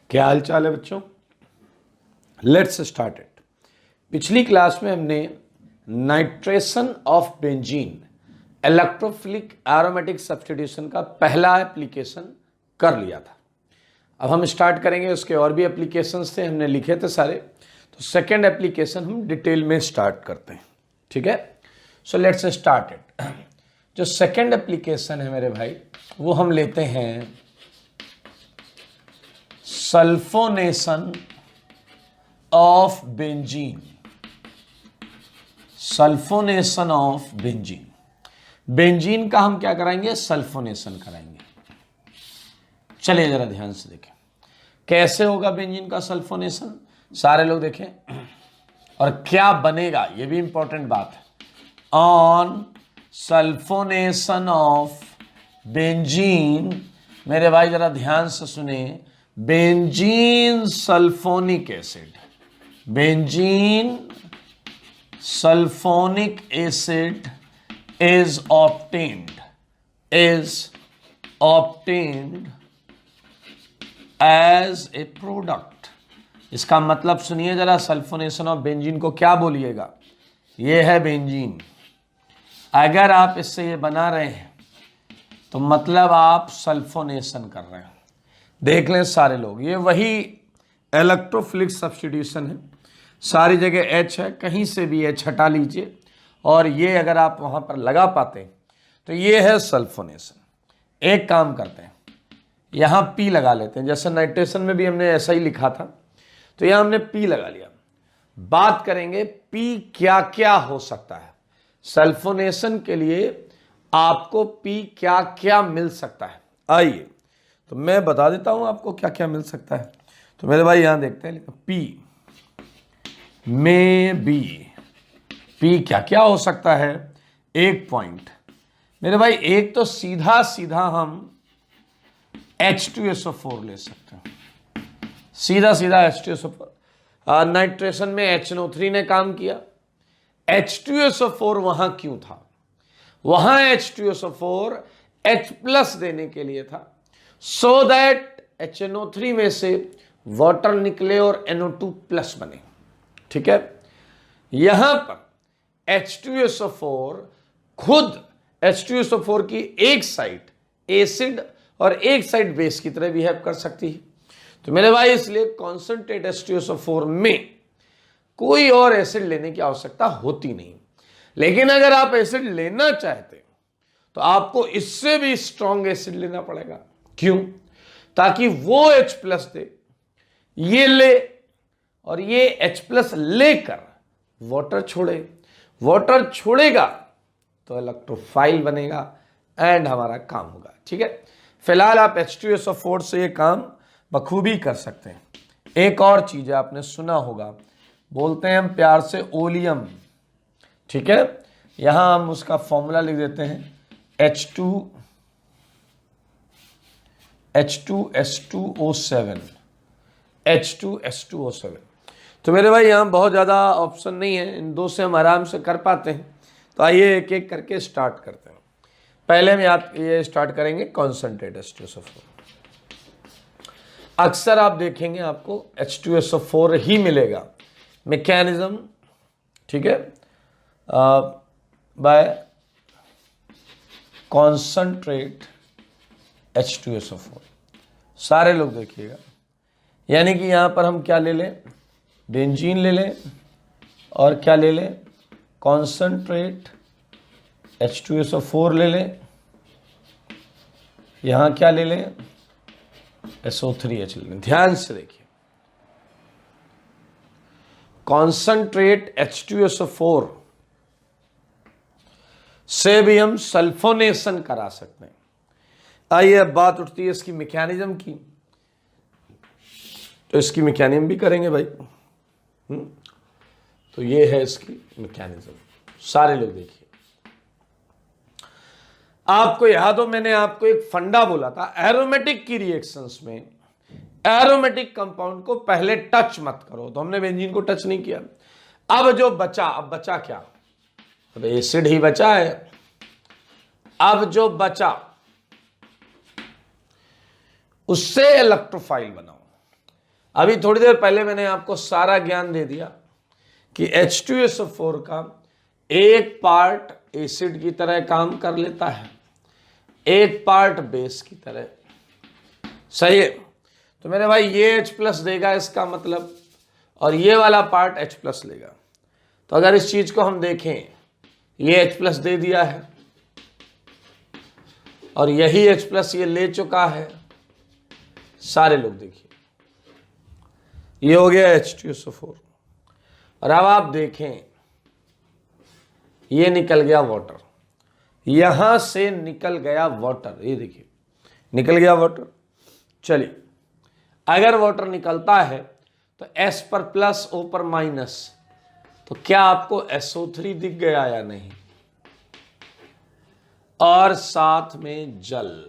क्या हाल चाल है बच्चों। Let's start it. पिछली क्लास में हमने nitration of benzene electrophilic aromatic substitution का पहला एप्लीकेशन कर लिया था। अब हम स्टार्ट करेंगे, उसके और भी एप्लीकेशंस थे, हमने लिखे थे सारे। तो सेकेंड एप्लीकेशन हम डिटेल में स्टार्ट करते हैं, ठीक है। So let's start it. जो सेकेंड एप्लीकेशन है मेरे भाई, वो हम लेते हैं sulphonation of benzene. Sulphonation of benzene, benzene का हम क्या कराएंगे, सल्फोनेशन कराएंगे। चलिए जरा ध्यान से देखें कैसे होगा बेंजीन का सल्फोनेशन। सारे लोग देखें और क्या बनेगा, ये भी इंपॉर्टेंट बात है। ऑन सल्फोनेशन ऑफ बेंजीन, मेरे भाई जरा ध्यान से सुने, benzene sulphonic acid, benzene sulphonic acid is obtained as a product। इसका मतलब सुनिए जरा, सल्फोनेशन ऑफ बेंजीन को क्या बोलिएगा, ये है बेंजीन। अगर आप इससे ये बना रहे हैं तो मतलब आप सल्फोनेशन कर रहे हैं। देख लें सारे लोग, ये वही इलेक्ट्रोफिलिक सब्स्टिट्यूशन है, सारी जगह H है, कहीं से भी H हटा लीजिए और ये अगर आप वहां पर लगा पाते हैं तो ये है सल्फोनेशन। एक काम करते हैं, यहां P लगा लेते हैं, जैसे नाइट्रेशन में भी हमने ऐसा ही लिखा था, तो यहां हमने P लगा लिया। बात करेंगे P क्या क्या हो सकता है सल्फोनेशन के लिए, आपको P क्या क्या मिल सकता है। आइए तो मैं बता देता हूं आपको क्या क्या मिल सकता है। तो मेरे भाई यहां देखते हैं, P में बी, P क्या क्या हो सकता है। एक पॉइंट मेरे भाई, एक तो सीधा सीधा हम H2SO4 ले सकते हैं, सीधा सीधा H2SO4। नाइट्रेशन में HNO3 ने काम किया, H2SO4 वहां क्यों था, वहां H2SO4 H+ देने के लिए था, सो दैट HNO3 में से वाटर निकले और NO2+ बने, ठीक है। यहां पर H2SO4 खुद H2SO4 की एक साइड एसिड और एक साइड बेस की तरह बिहेव कर सकती है। तो मेरे भाई इसलिए कॉन्सेंट्रेट H2SO4 में कोई और एसिड लेने की आवश्यकता होती नहीं। लेकिन अगर आप एसिड लेना चाहते तो आपको इससे भी स्ट्रॉन्ग एसिड लेना पड़ेगा। क्यों? ताकि वो H+ दे, ये ले और ये H+ लेकर वाटर छोड़े, वाटर छोड़ेगा तो इलेक्ट्रोफाइल बनेगा एंड हमारा काम होगा, ठीक है। फिलहाल आप H2SO4 से ये काम बखूबी कर सकते हैं। एक और चीज है, आपने सुना होगा, बोलते हैं हम प्यार से ओलियम, ठीक है। यहां हम उसका फॉर्मूला लिख देते हैं H2S2O7, H2S2O7। तो मेरे भाई यहाँ बहुत ज़्यादा ऑप्शन नहीं है, इन दो से हम आराम से कर पाते हैं। तो आइए एक एक करके स्टार्ट करते हैं। पहले में आप ये स्टार्ट करेंगे कॉन्सेंट्रेट H2SO4। अक्सर आप देखेंगे आपको H2SO4 ही मिलेगा। मैकेनिज्म, ठीक है, बाय कॉन्सेंट्रेट H2SO4। सारे लोग देखिएगा, यानी कि यहाँ पर हम क्या ले लें, बेंजीन ले लें और क्या ले लें, कॉन्सेंट्रेट H2SO4 ले लें, यहाँ क्या ले लें, SO3H ले लें। ध्यान से देखिए, कॉन्सेंट्रेट H2SO4 से भी हम सल्फोनेशन करा सकते हैं। आइए अब बात उठती है इसकी मैकेनिज्म की, तो इसकी मैकेनिज्म भी करेंगे भाई। तो ये है इसकी मैकेनिज्म, सारे लोग देखिए। आपको याद हो, मैंने आपको एक फंडा बोला था, एरोमेटिक की रिएक्शंस में एरोमेटिक कंपाउंड को पहले टच मत करो, तो हमने बेंजीन को टच नहीं किया। अब जो बचा, अब बचा क्या, अब एसिड ही बचा है। अब जो बचा उससे इलेक्ट्रोफाइल बनाओ। अभी थोड़ी देर पहले मैंने आपको सारा ज्ञान दे दिया कि H2SO4 का एक पार्ट एसिड की तरह काम कर लेता है, एक पार्ट बेस की तरह। सही है। तो मेरे भाई ये H प्लस देगा इसका मतलब, और ये वाला पार्ट H प्लस लेगा। तो अगर इस चीज को हम देखें, ये H प्लस दे दिया है और यही H प्लस ये ले चुका है। सारे लोग देखिए, ये हो गया H2SO4। और अब आप देखें, ये निकल गया वाटर, यहां से निकल गया वाटर, ये देखिए निकल गया वाटर। चलिए, अगर वाटर निकलता है तो S पर प्लस, O पर माइनस, तो क्या आपको SO3 दिख गया या नहीं? और साथ में जल।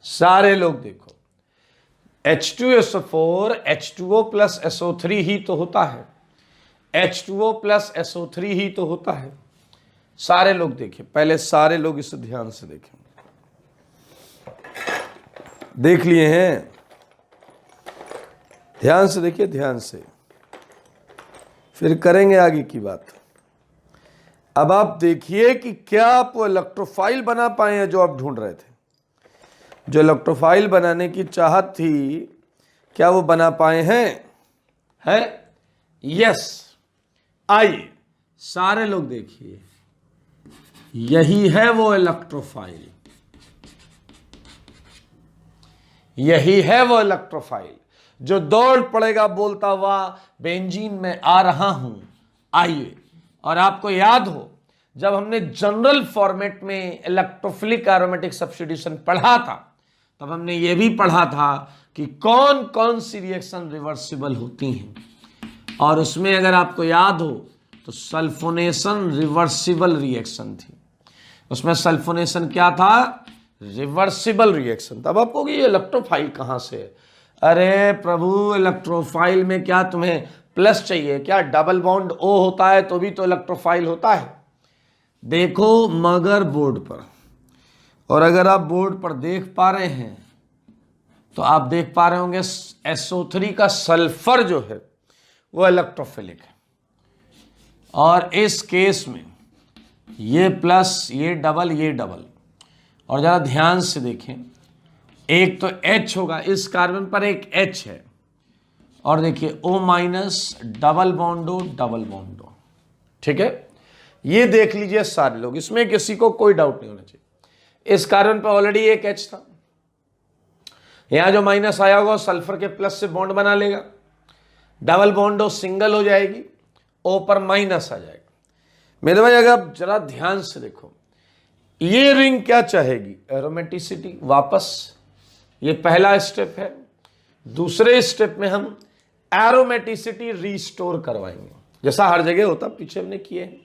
सारे लोग देखो, H2SO4 H2O प्लस SO3 ही तो होता है, H2O प्लस SO3 ही तो होता है। सारे लोग देखिए, पहले सारे लोग इसे ध्यान से देखें। देख लिए हैं? ध्यान से देखिए, ध्यान से, फिर करेंगे आगे की बात। अब आप देखिए कि क्या आप वो इलेक्ट्रोफाइल बना पाए हैं जो आप ढूंढ रहे थे, जो इलेक्ट्रोफाइल बनाने की चाहत थी, क्या वो बना पाए हैं? है? यस। आइए सारे लोग देखिए, यही है वो इलेक्ट्रोफाइल, यही है वो इलेक्ट्रोफाइल जो दौड़ पड़ेगा बोलता हुआ बेंजीन में आ रहा हूं। आइए, और आपको याद हो जब हमने जनरल फॉर्मेट में इलेक्ट्रोफिलिक एरोमेटिक सब्स्टिट्यूशन पढ़ा था, तब हमने ये भी पढ़ा था कि कौन कौन सी रिएक्शन रिवर्सिबल होती हैं, और उसमें अगर आपको याद हो तो सल्फोनेशन रिवर्सिबल रिएक्शन थी। उसमें सल्फोनेशन क्या था? Reversible reaction. तब आपको ये इलेक्ट्रोफाइल कहां से है? अरे प्रभु, इलेक्ट्रोफाइल में क्या तुम्हें प्लस चाहिए क्या? डबल बॉन्ड O होता है तो भी तो इलेक्ट्रोफाइल होता है। देखो मगर बोर्ड पर, और अगर आप बोर्ड पर देख पा रहे हैं तो आप देख पा रहे होंगे SO3 का सल्फर जो है वो इलेक्ट्रोफिलिक है, और इस केस में ये प्लस, ये डबल, ये डबल। और जरा ध्यान से देखें, एक तो H होगा, इस कार्बन पर एक H है, और देखिए O माइनस, डबल बॉन्डो, डबल बॉन्डो। ठीक है, ये देख लीजिए सारे लोग, इसमें किसी को कोई डाउट नहीं होना चाहिए। इस कार्बन पर ऑलरेडी एक H था, यहां जो माइनस आया होगा सल्फर के प्लस से बॉन्ड बना लेगा, डबल बॉन्डो सिंगल हो जाएगी, O पर माइनस आ जाएगा। मेरे भाई अगर आप जरा ध्यान से देखो, ये रिंग क्या चाहेगी? एरोमेटिसिटी वापस। ये पहला स्टेप है। दूसरे स्टेप में हम एरोमेटिसिटी रिस्टोर करवाएंगे, जैसा हर जगह होता पीछे हमने किए हैं।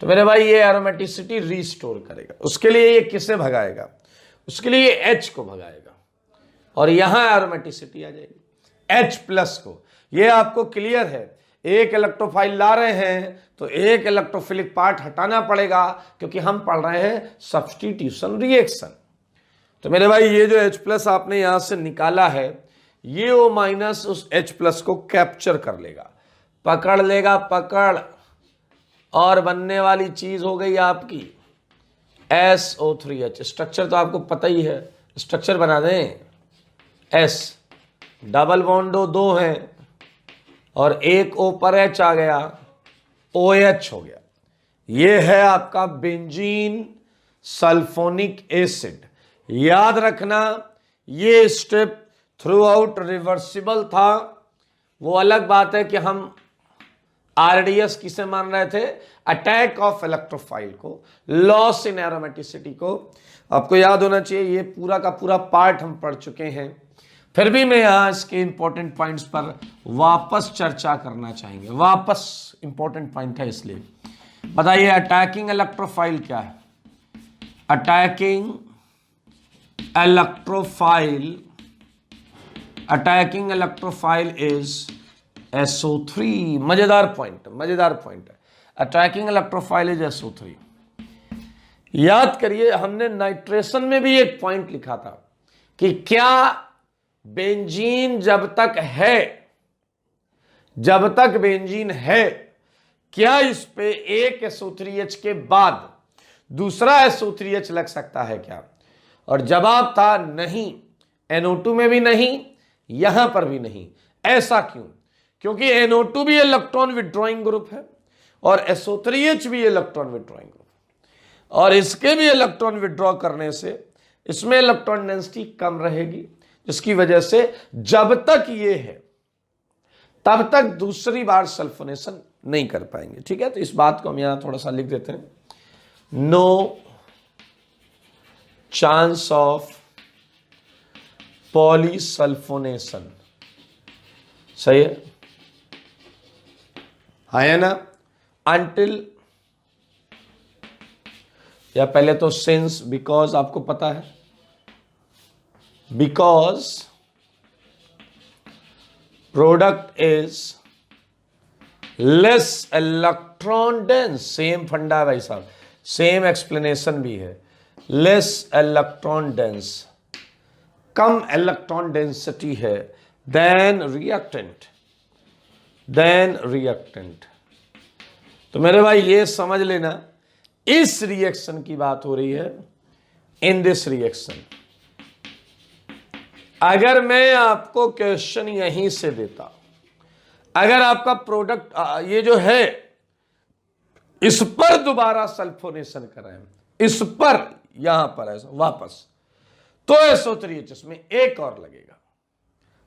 तो मेरे भाई ये एरोमेटिसिटी रिस्टोर करेगा। उसके लिए ये किसे भगाएगा? उसके लिए ये H को भगाएगा, और यहां एरोमेटिसिटी आ जाएगी H प्लस को। ये आपको क्लियर है? एक इलेक्ट्रोफाइल ला रहे हैं तो एक इलेक्ट्रोफिलिक पार्ट हटाना पड़ेगा, क्योंकि हम पढ़ रहे हैं सब्स्टिट्यूशन रिएक्शन। तो मेरे भाई ये जो H प्लस आपने यहां से निकाला है, ये O माइनस उस H प्लस को कैप्चर कर लेगा, पकड़ लेगा, पकड़, और बनने वाली चीज हो गई आपकी SO3H। स्ट्रक्चर तो आपको पता ही है, स्ट्रक्चर बना दें। S डबल बॉन्डो 2 है, और एक O पर H आ गया, OH हो गया। ये है आपका बेंजीन सल्फोनिक एसिड। याद रखना, ये स्टेप थ्रू आउट रिवर्सिबल था। वो अलग बात है कि हम RDS किसे मान रहे थे? अटैक ऑफ इलेक्ट्रोफाइल को, लॉस इन एरोमेटिसिटी को। आपको याद होना चाहिए ये पूरा का पूरा पार्ट हम पढ़ चुके हैं, फिर भी मैं यहां इसके इंपॉर्टेंट पॉइंट्स पर वापस चर्चा करना चाहेंगे। वापस इंपॉर्टेंट पॉइंट है, इसलिए बताइए अटैकिंग इलेक्ट्रोफाइल क्या है? Attacking electrophile, attacking electrophile is SO3। मजेदार पॉइंट, मजेदार पॉइंट है। Attacking electrophile is SO3। याद करिए, हमने नाइट्रेशन में भी एक पॉइंट लिखा था कि क्या बेंजीन जब तक बेंजीन है, क्या इस पे एक SO3H के बाद दूसरा SO3H लग सकता है क्या? और जवाब था नहीं, NO2 में भी नहीं, यहां पर भी नहीं। ऐसा क्यों? क्योंकि NO2 भी इलेक्ट्रॉन विड्रॉइंग ग्रुप है और SO3H भी इलेक्ट्रॉन विड्रॉइंग ग्रुप है, और इसके भी इलेक्ट्रॉन विड्रॉ करने से इसमें इलेक्ट्रॉन डेंसिटी कम रहेगी, जिसकी वजह से जब तक ये है तब तक दूसरी बार सल्फोनेशन नहीं कर पाएंगे। ठीक है, तो इस बात को हम यहां थोड़ा सा लिख देते हैं। No chance of polysulfonation. सही है ना? अंटिल, या पहले तो सिंस, बिकॉज आपको पता है, because product is less electron dense. Same फंडा है भाई साहब, सेम एक्सप्लेनेशन भी है। लेस इलेक्ट्रॉन डेंस, कम इलेक्ट्रॉन डेंसिटी है देन रिएक्टेंट। तो मेरे भाई ये समझ लेना, इस रिएक्शन की बात हो रही है। इन दिस रिएक्शन, अगर मैं आपको क्वेश्चन यहीं से देता, अगर आपका प्रोडक्ट ये जो है इस पर दोबारा सल्फोनेशन कर रहे हैं, इस पर यहां पर ऐसा वापस, तो SO3H में एक और लगेगा।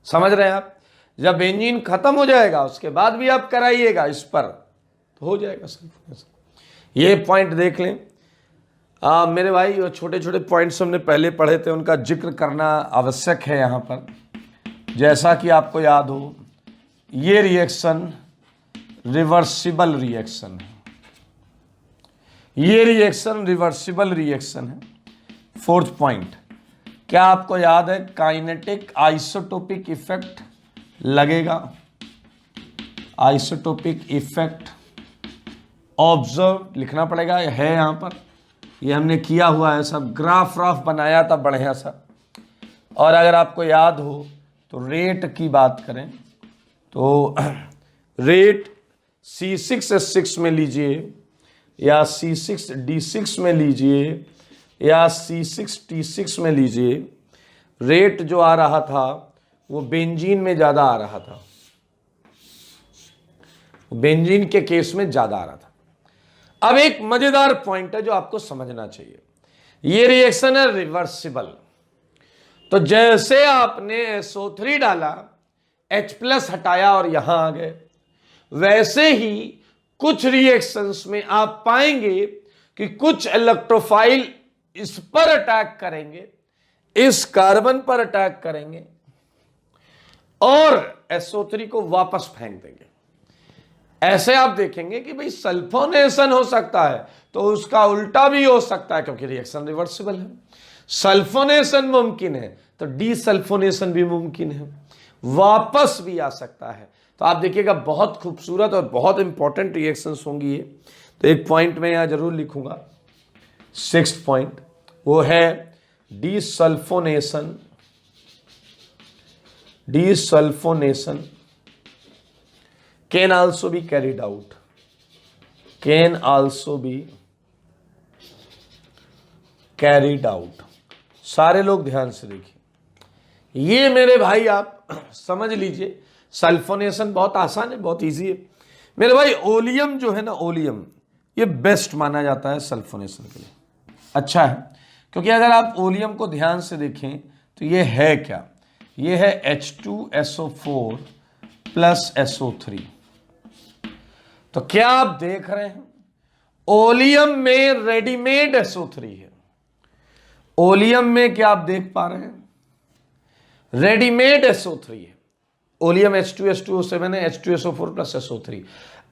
समझ रहे हैं आप? जब बेंजीन खत्म हो जाएगा उसके बाद भी आप कराइएगा इस पर, तो हो जाएगा सल्फोनेशन। ये पॉइंट देख लें। मेरे भाई, वो छोटे छोटे पॉइंट्स हमने पहले पढ़े थे, उनका जिक्र करना आवश्यक है यहाँ पर। जैसा कि आपको याद हो, ये रिएक्शन रिवर्सिबल रिएक्शन है, ये रिएक्शन रिवर्सिबल रिएक्शन है। फोर्थ पॉइंट, क्या आपको याद है? काइनेटिक आइसोटोपिक इफेक्ट लगेगा, आइसोटोपिक इफेक्ट ऑब्जर्व लिखना पड़ेगा, है यहाँ पर, ये हमने किया हुआ है, सब ग्राफ बनाया था बढ़िया सा। और अगर आपको याद हो तो रेट की बात करें तो रेट C6H6 में लीजिए, या C6D6 में लीजिए, या C6T6 में लीजिए, रेट जो आ रहा था वो बेंजीन में ज़्यादा आ रहा था, बेंजीन के केस में ज़्यादा आ रहा था। अब एक मजेदार पॉइंट है जो आपको समझना चाहिए, ये रिएक्शन है रिवर्सिबल। तो जैसे आपने SO3 डाला, H+ हटाया और यहां आ गए, वैसे ही कुछ रिएक्शंस में आप पाएंगे कि कुछ इलेक्ट्रोफाइल इस पर अटैक करेंगे, इस कार्बन पर अटैक करेंगे और SO3 को वापस फेंक देंगे। ऐसे आप देखेंगे कि भाई सल्फोनेशन हो सकता है, तो उसका उल्टा भी हो सकता है, क्योंकि रिएक्शन रिवर्सिबल है। सल्फोनेशन मुमकिन है तो डीसल्फोनेशन भी मुमकिन है, वापस भी आ सकता है। तो आप देखिएगा, बहुत खूबसूरत और बहुत इंपॉर्टेंट रिएक्शंस होंगी ये। तो एक पॉइंट मैं यहां जरूर लिखूंगा, 6th पॉइंट, वो है डीसल्फोनेशन। डीसल्फोनेशन can also be carried out, can also be carried out। सारे लोग ध्यान से देखिए, ये मेरे भाई आप समझ लीजिए, सल्फोनेशन बहुत आसान है, बहुत इजी है मेरे भाई। ओलियम जो है ना, ओलियम ये बेस्ट माना जाता है सल्फोनेशन के लिए, अच्छा है, क्योंकि अगर आप ओलियम को ध्यान से देखें तो ये है क्या? ये है H2SO4 प्लस SO3। तो क्या आप देख रहे हैं, ओलियम में रेडीमेड SO3 है। ओलियम में क्या आप देख पा रहे हैं? रेडीमेड SO3 है। ओलियम H2S2O7 है, H2SO4 प्लस SO3।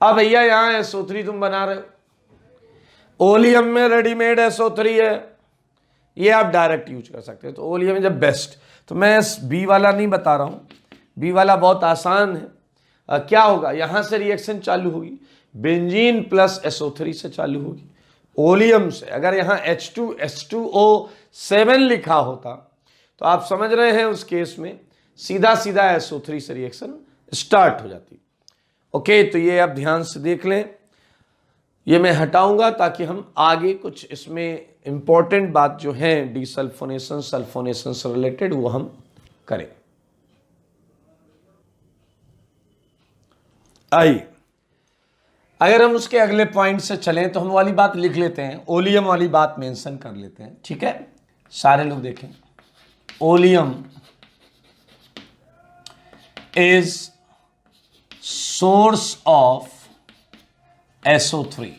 अब भैया यहां SO3 तुम बना रहे हो, ओलियम में रेडीमेड SO3 है, ये आप डायरेक्ट यूज कर सकते हो। तो ओलियम इज बेस्ट। तो मैं बी वाला नहीं बता रहा हूं, बी वाला बहुत आसान है। क्या होगा, यहां से रिएक्शन चालू होगी, बेंजीन प्लस SO3 से चालू होगी, ओलियम से। अगर यहां H2S2O7 लिखा होता तो आप समझ रहे हैं उस केस में सीधा सीधा SO3 से रिएक्शन स्टार्ट हो जाती। ओके, तो ये आप ध्यान से देख लें, ये मैं हटाऊंगा ताकि हम आगे कुछ इसमें इंपॉर्टेंट बात जो है डीसल्फोनेशन सल्फोनेशन से रिलेटेड वो हम करें। आइए, अगर हम उसके अगले पॉइंट से चलें तो हम वाली बात लिख लेते हैं, ओलियम वाली बात मेंशन कर लेते हैं। ठीक है, सारे लोग देखें, oleum is source of SO3।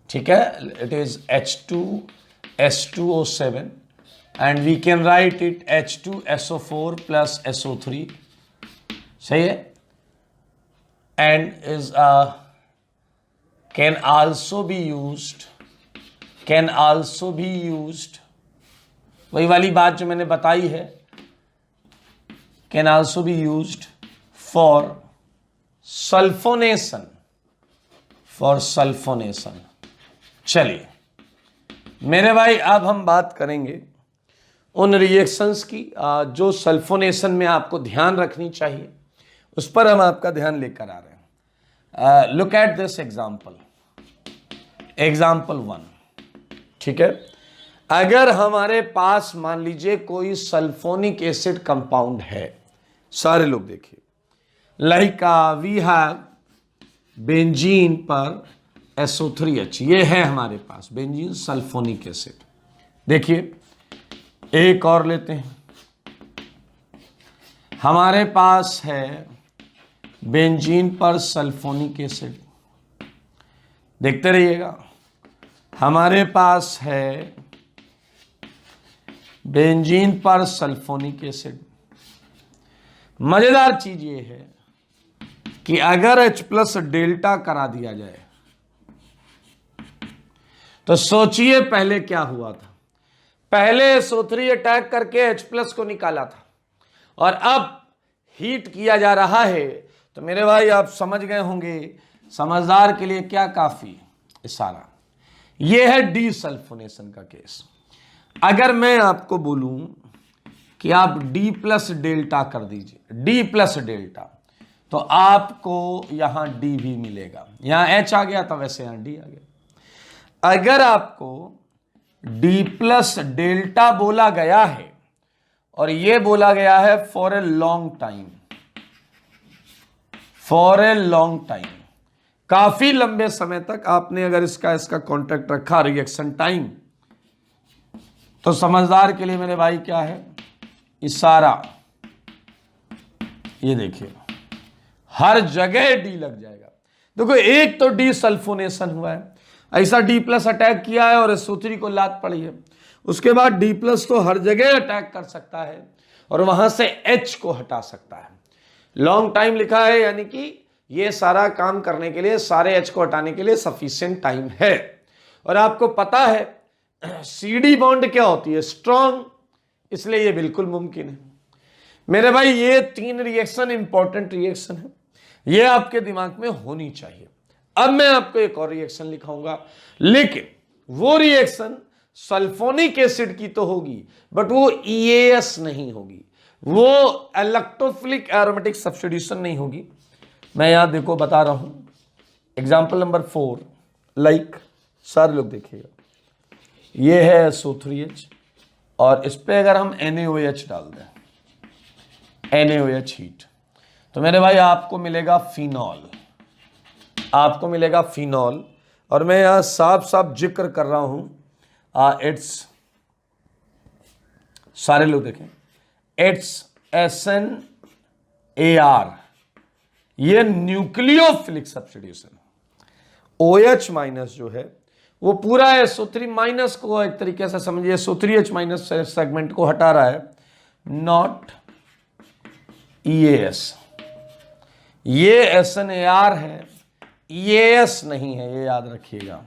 ठीक है, it is H2S2O7 and we can write it H2SO4 plus SO3। सही है, and is can also be used वही वाली बात जो मैंने बताई है, can also be used for sulfonation, चलिए मेरे भाई, अब हम बात करेंगे उन रिएक्शंस की जो सल्फोनेशन में आपको ध्यान रखनी चाहिए, उस पर हम आपका ध्यान लेकर आ रहे हैं। Look at this example 1। ठीक है, अगर हमारे पास मान लीजिए कोई सल्फोनिक एसिड कंपाउंड है, सारे लोग देखिए, लाइक वी हैव बेंजीन पर SO3H, ये है हमारे पास बेंजीन सल्फोनिक एसिड। देखिए एक और लेते हैं, हमारे पास है बेंजीन पर सल्फोनिक एसिड, देखते रहिएगा, हमारे पास है बेंजीन पर सल्फोनिक एसिड। मजेदार चीज ये है कि अगर H+ डेल्टा करा दिया जाए तो सोचिए पहले क्या हुआ था। पहले SO3 अटैक करके H+ को निकाला था और अब हीट किया जा रहा है, तो मेरे भाई आप समझ गए होंगे, समझदार के लिए क्या काफी इशारा। यह है डीसल्फोनेशन का केस। अगर मैं आपको बोलूं कि आप D+ डेल्टा कर दीजिए, D+ डेल्टा, तो आपको यहां D भी मिलेगा। यहां H आ गया था, वैसे यहां D आ गया। अगर आपको D+ डेल्टा बोला गया है और यह बोला गया है फॉर ए लॉन्ग टाइम, काफी लंबे समय तक आपने अगर इसका कांटेक्ट रखा, रिएक्शन टाइम, तो समझदार के लिए मेरे भाई क्या है इशारा। ये देखिए हर जगह डी लग जाएगा। देखो एक तो डीसल्फोनेशन हुआ है, ऐसा D+ अटैक किया है और SO3 को लात पड़ी है, उसके बाद D+ तो हर जगह अटैक कर सकता है और वहां से H को हटा सकता है। लॉन्ग टाइम लिखा है, यानी कि ये सारा काम करने के लिए, सारे H को हटाने के लिए सफिशिएंट टाइम है। और आपको पता है CD बॉन्ड क्या होती है, स्ट्रॉन्ग, इसलिए ये बिल्कुल मुमकिन है। मेरे भाई ये 3 रिएक्शन इंपॉर्टेंट रिएक्शन है, ये आपके दिमाग में होनी चाहिए। अब मैं आपको एक और रिएक्शन लिखाऊंगा, लेकिन वो रिएक्शन सल्फोनिक एसिड की तो होगी, बट वो EAS नहीं होगी, वो इलेक्ट्रोफिलिक एरोमेटिक सब्स्टिट्यूशन नहीं होगी। मैं यहां देखो बता रहा हूं, एग्जाम्पल नंबर 4, लाइक सारे लोग देखिएगा, ये है SO3H और इस पे अगर हम NaOH डाल दें, NaOH हीट, तो मेरे भाई आपको मिलेगा फिनॉल, और मैं यहां साफ साफ जिक्र कर रहा हूं, इट्स, सारे लोग देखें, इट्स SNAR, ये न्यूक्लियोफिलिक सब्स्टिट्यूशन। OH- जो है वो पूरा SO3- को एक तरीके से समझिए, SO3H- सेगमेंट को हटा रहा है, नॉट EAS। ये SNAR है, EAS नहीं है, ये याद रखिएगा।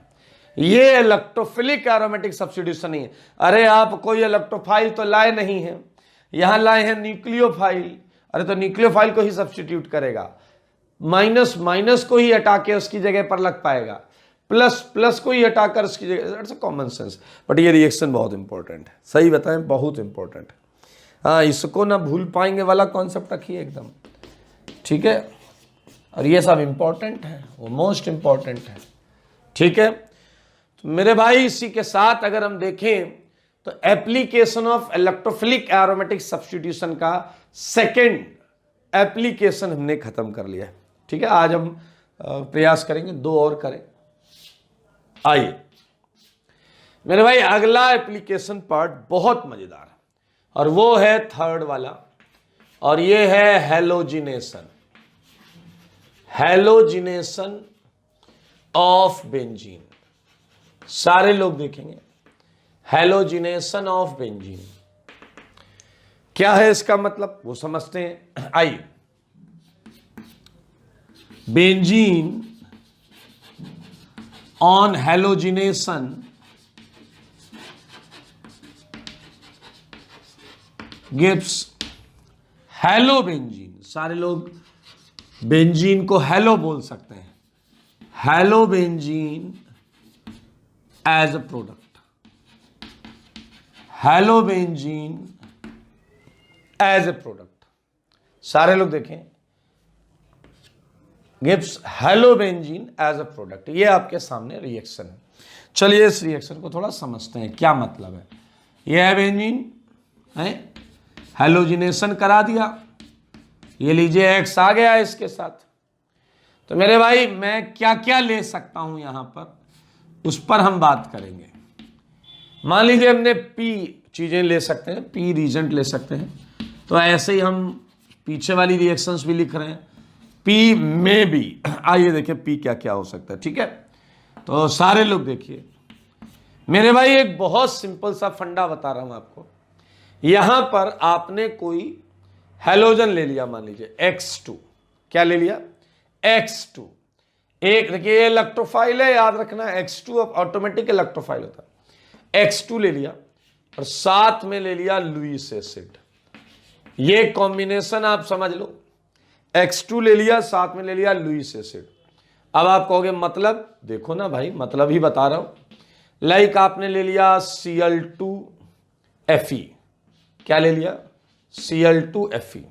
ये इलेक्ट्रोफिलिक एरोमेटिक सब्स्टिट्यूशन नहीं है। अरे आप कोई इलेक्ट्रोफाइल तो लाए नहीं है, यहां लाए हैं न्यूक्लियोफाइल। अरे तो न्यूक्लियोफाइल को ही सब्स्टिट्यूट करेगा, माइनस को ही हटा के उसकी जगह पर लग पाएगा, प्लस को ही हटाकर उसकी जगह, it's a common sense. But ये रिएक्शन बहुत इंपॉर्टेंट है, सही बताएं, बहुत इंपॉर्टेंट है। हाँ, इसको ना भूल पाएंगे वाला कॉन्सेप्ट रखिए एकदम, ठीक है। और ये सब इंपॉर्टेंट है, वो मोस्ट इंपॉर्टेंट है, ठीक है। तो मेरे भाई इसी के साथ अगर हम देखें तो application of electrophilic aromatic substitution का सेकंड एप्लीकेशन हमने खत्म कर लिया है, ठीक है। आज हम प्रयास करेंगे 2 और करें। आइए मेरे भाई अगला एप्लीकेशन पार्ट बहुत मजेदार है और वो है थर्ड वाला, और ये है हैलोजिनेशन, हैलोजिनेशन ऑफ बेंजीन। सारे लोग देखेंगे हैलोजिनेशन ऑफ बेंजीन क्या है, इसका मतलब वो समझते हैं। आइए, benzene on halogenation gives halo benzene. सारे लोग बेंजीन को हैलो बोल सकते हैं, halo benzene as a product, halo benzene as a product. सारे लोग देखें, gives halo benzene as a product. ये आपके सामने रिएक्शन है। चलिए इस रिएक्शन को थोड़ा समझते हैं, क्या मतलब है। ये है बेंजीन है, हैलोजिनेशन करा दिया, ये लीजिए एक्स आ गया इसके साथ। तो मेरे भाई मैं क्या क्या ले सकता हूं यहां पर, उस पर हम बात करेंगे। मान लीजिए हमने पी चीजें ले सकते हैं, पी रीजेंट ले सकते हैं, तो ऐसे ही हम पीछे वाली रिएक्शंस भी लिख रहे हैं, पी में भी। आइए देखिए पी क्या क्या हो सकता है, ठीक है। तो सारे लोग देखिए मेरे भाई, एक बहुत सिंपल सा फंडा बता रहा हूं आपको। यहां पर आपने कोई हैलोजन ले लिया, मान लीजिए X2, क्या ले लिया X2। एक देखिए ये इलेक्ट्रोफाइल है, याद रखना X2 अब ऑटोमेटिक इलेक्ट्रोफाइल होता है। X2 ले लिया और साथ में ले लिया लुईस एसिड। ये कॉम्बिनेशन आप समझ लो, X2 ले लिया साथ में ले लिया लुईस एसिड। अब आप कहोगे मतलब, देखो ना भाई मतलब ही बता रहा हूं। लाइक आपने ले लिया Cl2Fe, क्या ले लिया Cl2Fe।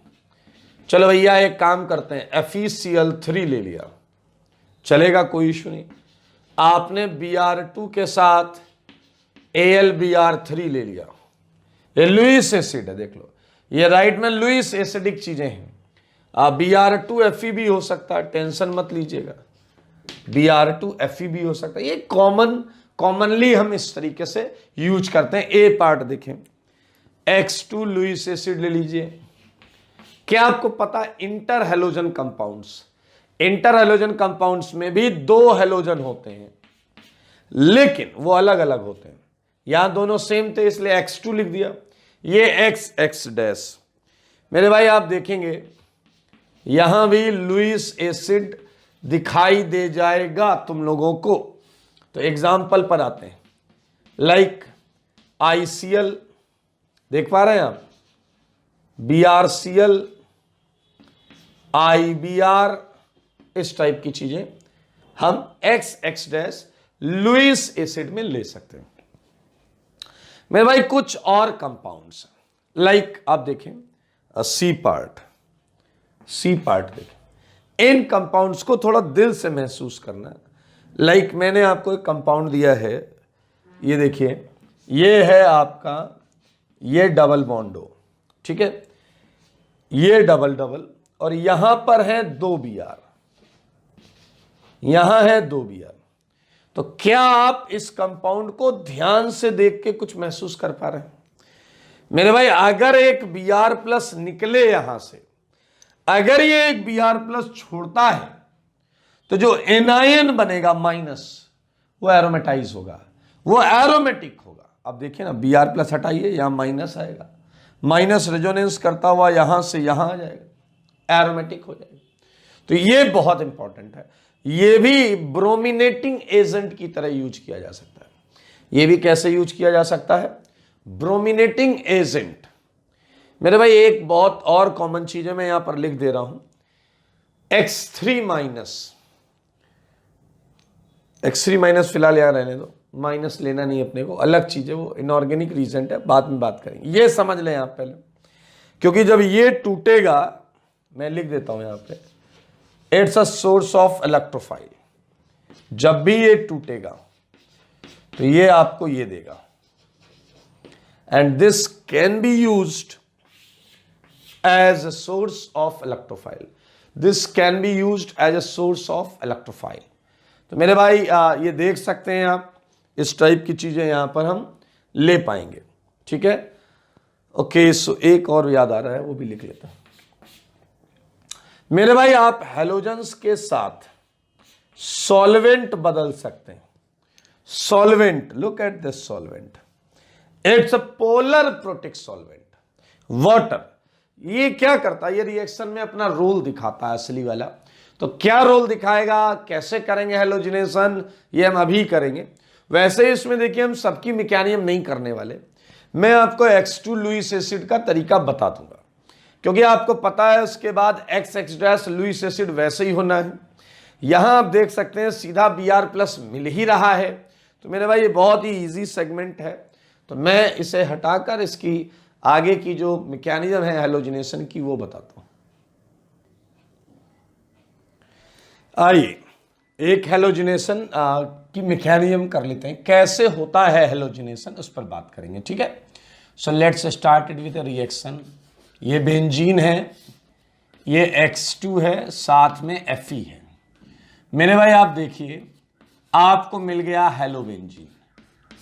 चलो भैया एक काम करते हैं, FeCl3 ले लिया, चलेगा, कोई इशू नहीं। आपने Br2 के साथ AlBr3 ले लिया, ये लुईस एसिड है, देख लो ये राइट में लुईस एसिडिक चीजें हैं। Br2Fe भी हो सकता है, टेंशन मत लीजिएगा, Br2Fe भी हो सकता है। ये कॉमनली हम इस तरीके से यूज करते हैं। ए पार्ट देखें, X2 लुईस एसिड ले लीजिए। क्या आपको पता है inter halogen compounds, inter halogen compounds में भी 2 हैलोजन होते हैं, लेकिन वो अलग अलग होते हैं। यहां दोनों सेम थे इसलिए X2 लिख दिया, ये XX डैश। मेरे भाई आप देखेंगे यहां भी लुईस एसिड दिखाई दे जाएगा तुम लोगों को। तो एग्जाम्पल पर आते हैं, लाइक ICl देख पा रहे हैं आप, BrCl, IBr, इस टाइप की चीजें हम XX डैश लुईस एसिड में ले सकते हैं। मेरे भाई कुछ और कंपाउंड्स लाइक आप देखें सी पार्ट देखें। इन कंपाउंड्स को थोड़ा दिल से महसूस करना है। लाइक मैंने आपको एक कंपाउंड दिया है, ये देखिए, ये है आपका, ये डबल बॉन्डो, ठीक है, ये डबल डबल, और यहां पर है 2 Br, यहां है 2 Br। तो क्या आप इस कंपाउंड को ध्यान से देख के कुछ महसूस कर पा रहे हैं? मेरे भाई अगर एक Br प्लस निकले यहां से, अगर ये एक Br प्लस छोड़ता है तो जो एनायन बनेगा माइनस, वो एरोमेटाइज होगा, वो एरोमेटिक होगा। अब देखिए ना, Br प्लस हटाइए, यहां माइनस आएगा, माइनस रेजोनेंस करता हुआ यहां से यहां आ जाएगा, एरोमेटिक हो जाएगा। तो ये बहुत इंपॉर्टेंट है। ये भी ब्रोमिनेटिंग एजेंट की तरह यूज किया जा सकता है। ये भी कैसे यूज किया जा सकता है? ब्रोमिनेटिंग एजेंट। मेरे भाई एक बहुत और कॉमन चीज है, मैं यहां पर लिख दे रहा हूं, X3 माइनस फिलहाल यहां रहने दो, माइनस लेना नहीं अपने को, अलग चीज है वो, इनऑर्गेनिक रीजेंट है, बाद में बात करेंगे। ये समझ लें आप पहले, क्योंकि जब ये टूटेगा, मैं लिख देता हूं यहां पे, it's a source of electrophile. जब भी ये टूटेगा तो ये आपको ये देगा, and this can be used as a source of electrophile. This can be used as a source of electrophile. तो मेरे भाई ये देख सकते हैं आप, इस टाइप की चीजें यहां पर हम ले पाएंगे। ठीक है, ओके। सो एक और याद आ रहा है, वो भी लिख लेता हूं मेरे भाई। आप हैलोजेंस के साथ सॉल्वेंट बदल सकते हैं। Solvent, look at this solvent, it's a polar protic solvent, water. ये क्या करता है, ये रिएक्शन में अपना रोल दिखाता है असली वाला। तो क्या रोल दिखाएगा, कैसे करेंगे हैलोजिनेशन, ये हम अभी करेंगे। वैसे इसमें देखिए हम सबकी मैकेनिज्म नहीं करने वाले, मैं आपको X2 लुईस एसिड का तरीका बता दूंगा, क्योंकि आपको पता है उसके बाद XX' लुईस एसिड वैसे ही होना है। यहां आप देख सकते हैं सीधा Br+ मिल ही रहा है। तो मेरे भाई ये बहुत ही इजी सेगमेंट है, तो मैं इसे हटाकर इसकी आगे की जो मैकेनिज्म है हैलोजिनेशन की वो बताता हूं। आइए एक हैलोजिनेशन की मैकेनिज्म कर लेते हैं, कैसे होता है हैलोजिनेशन उस पर बात करेंगे। ठीक है, so let's start it with reaction. ये बेंजीन है, ये X2 है, साथ में Fe है। मेरे भाई आप देखिए, आपको मिल गया हेलोबेंजीन।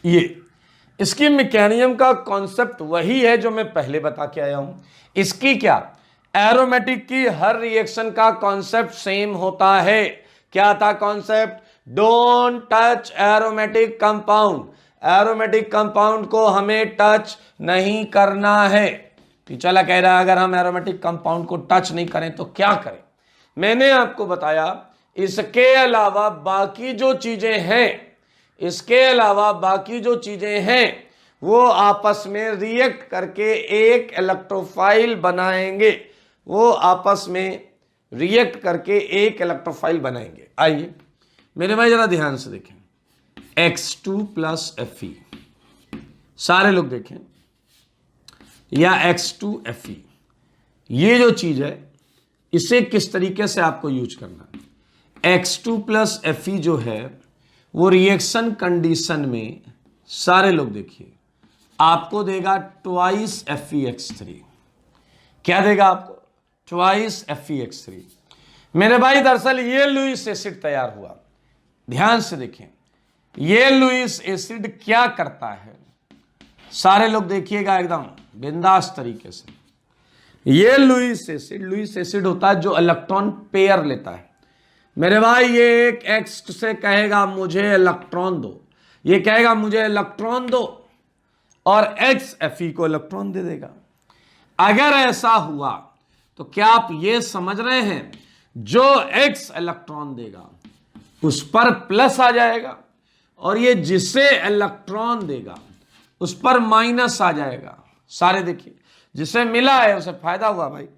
ये इसकी मैकेनिज्म का कॉन्सेप्ट वही है जो मैं पहले बता के आया हूं। इसकी क्या, एरोमेटिक की हर रिएक्शन का कॉन्सेप्ट सेम होता है। क्या था concept, don't touch aromatic compound. Aromatic compound को हमें टच नहीं करना है। टीचर कह रहा है अगर हम एरोमेटिक कंपाउंड को टच नहीं करें तो क्या करें। मैंने आपको बताया इसके अलावा बाकी जो चीजें हैं, इसके अलावा बाकी जो चीजें हैं वो आपस में रिएक्ट करके एक इलेक्ट्रोफाइल बनाएंगे। वो आपस में रिएक्ट करके एक इलेक्ट्रोफाइल बनाएंगे। आइए मेरे भाई जरा ध्यान से देखें, X2 + Fe, सारे लोग देखें, या X2 Fe, ये जो चीज है इसे किस तरीके से आपको यूज करना है। X2 + Fe जो है वो रिएक्शन कंडीशन में, सारे लोग देखिए, आपको देगा ट्वाइस FeX3। क्या देगा आपको, ट्वाइस FeX3। मेरे भाई दरअसल ये लुईस एसिड तैयार हुआ, ध्यान से देखें, ये लुईस एसिड क्या करता है, सारे लोग देखिएगा एकदम बिंदास तरीके से। ये लुईस एसिड होता है जो इलेक्ट्रॉन पेयर लेता है। मेरे भाई ये एक X से कहेगा मुझे इलेक्ट्रॉन दो, ये कहेगा मुझे इलेक्ट्रॉन दो, और X Fe को इलेक्ट्रॉन दे देगा। अगर ऐसा हुआ तो क्या आप ये समझ रहे हैं, जो X इलेक्ट्रॉन देगा उस पर प्लस आ जाएगा, और ये जिसे इलेक्ट्रॉन देगा उस पर माइनस आ जाएगा। सारे देखिए, जिसे मिला है उसे फायदा हुआ भाई।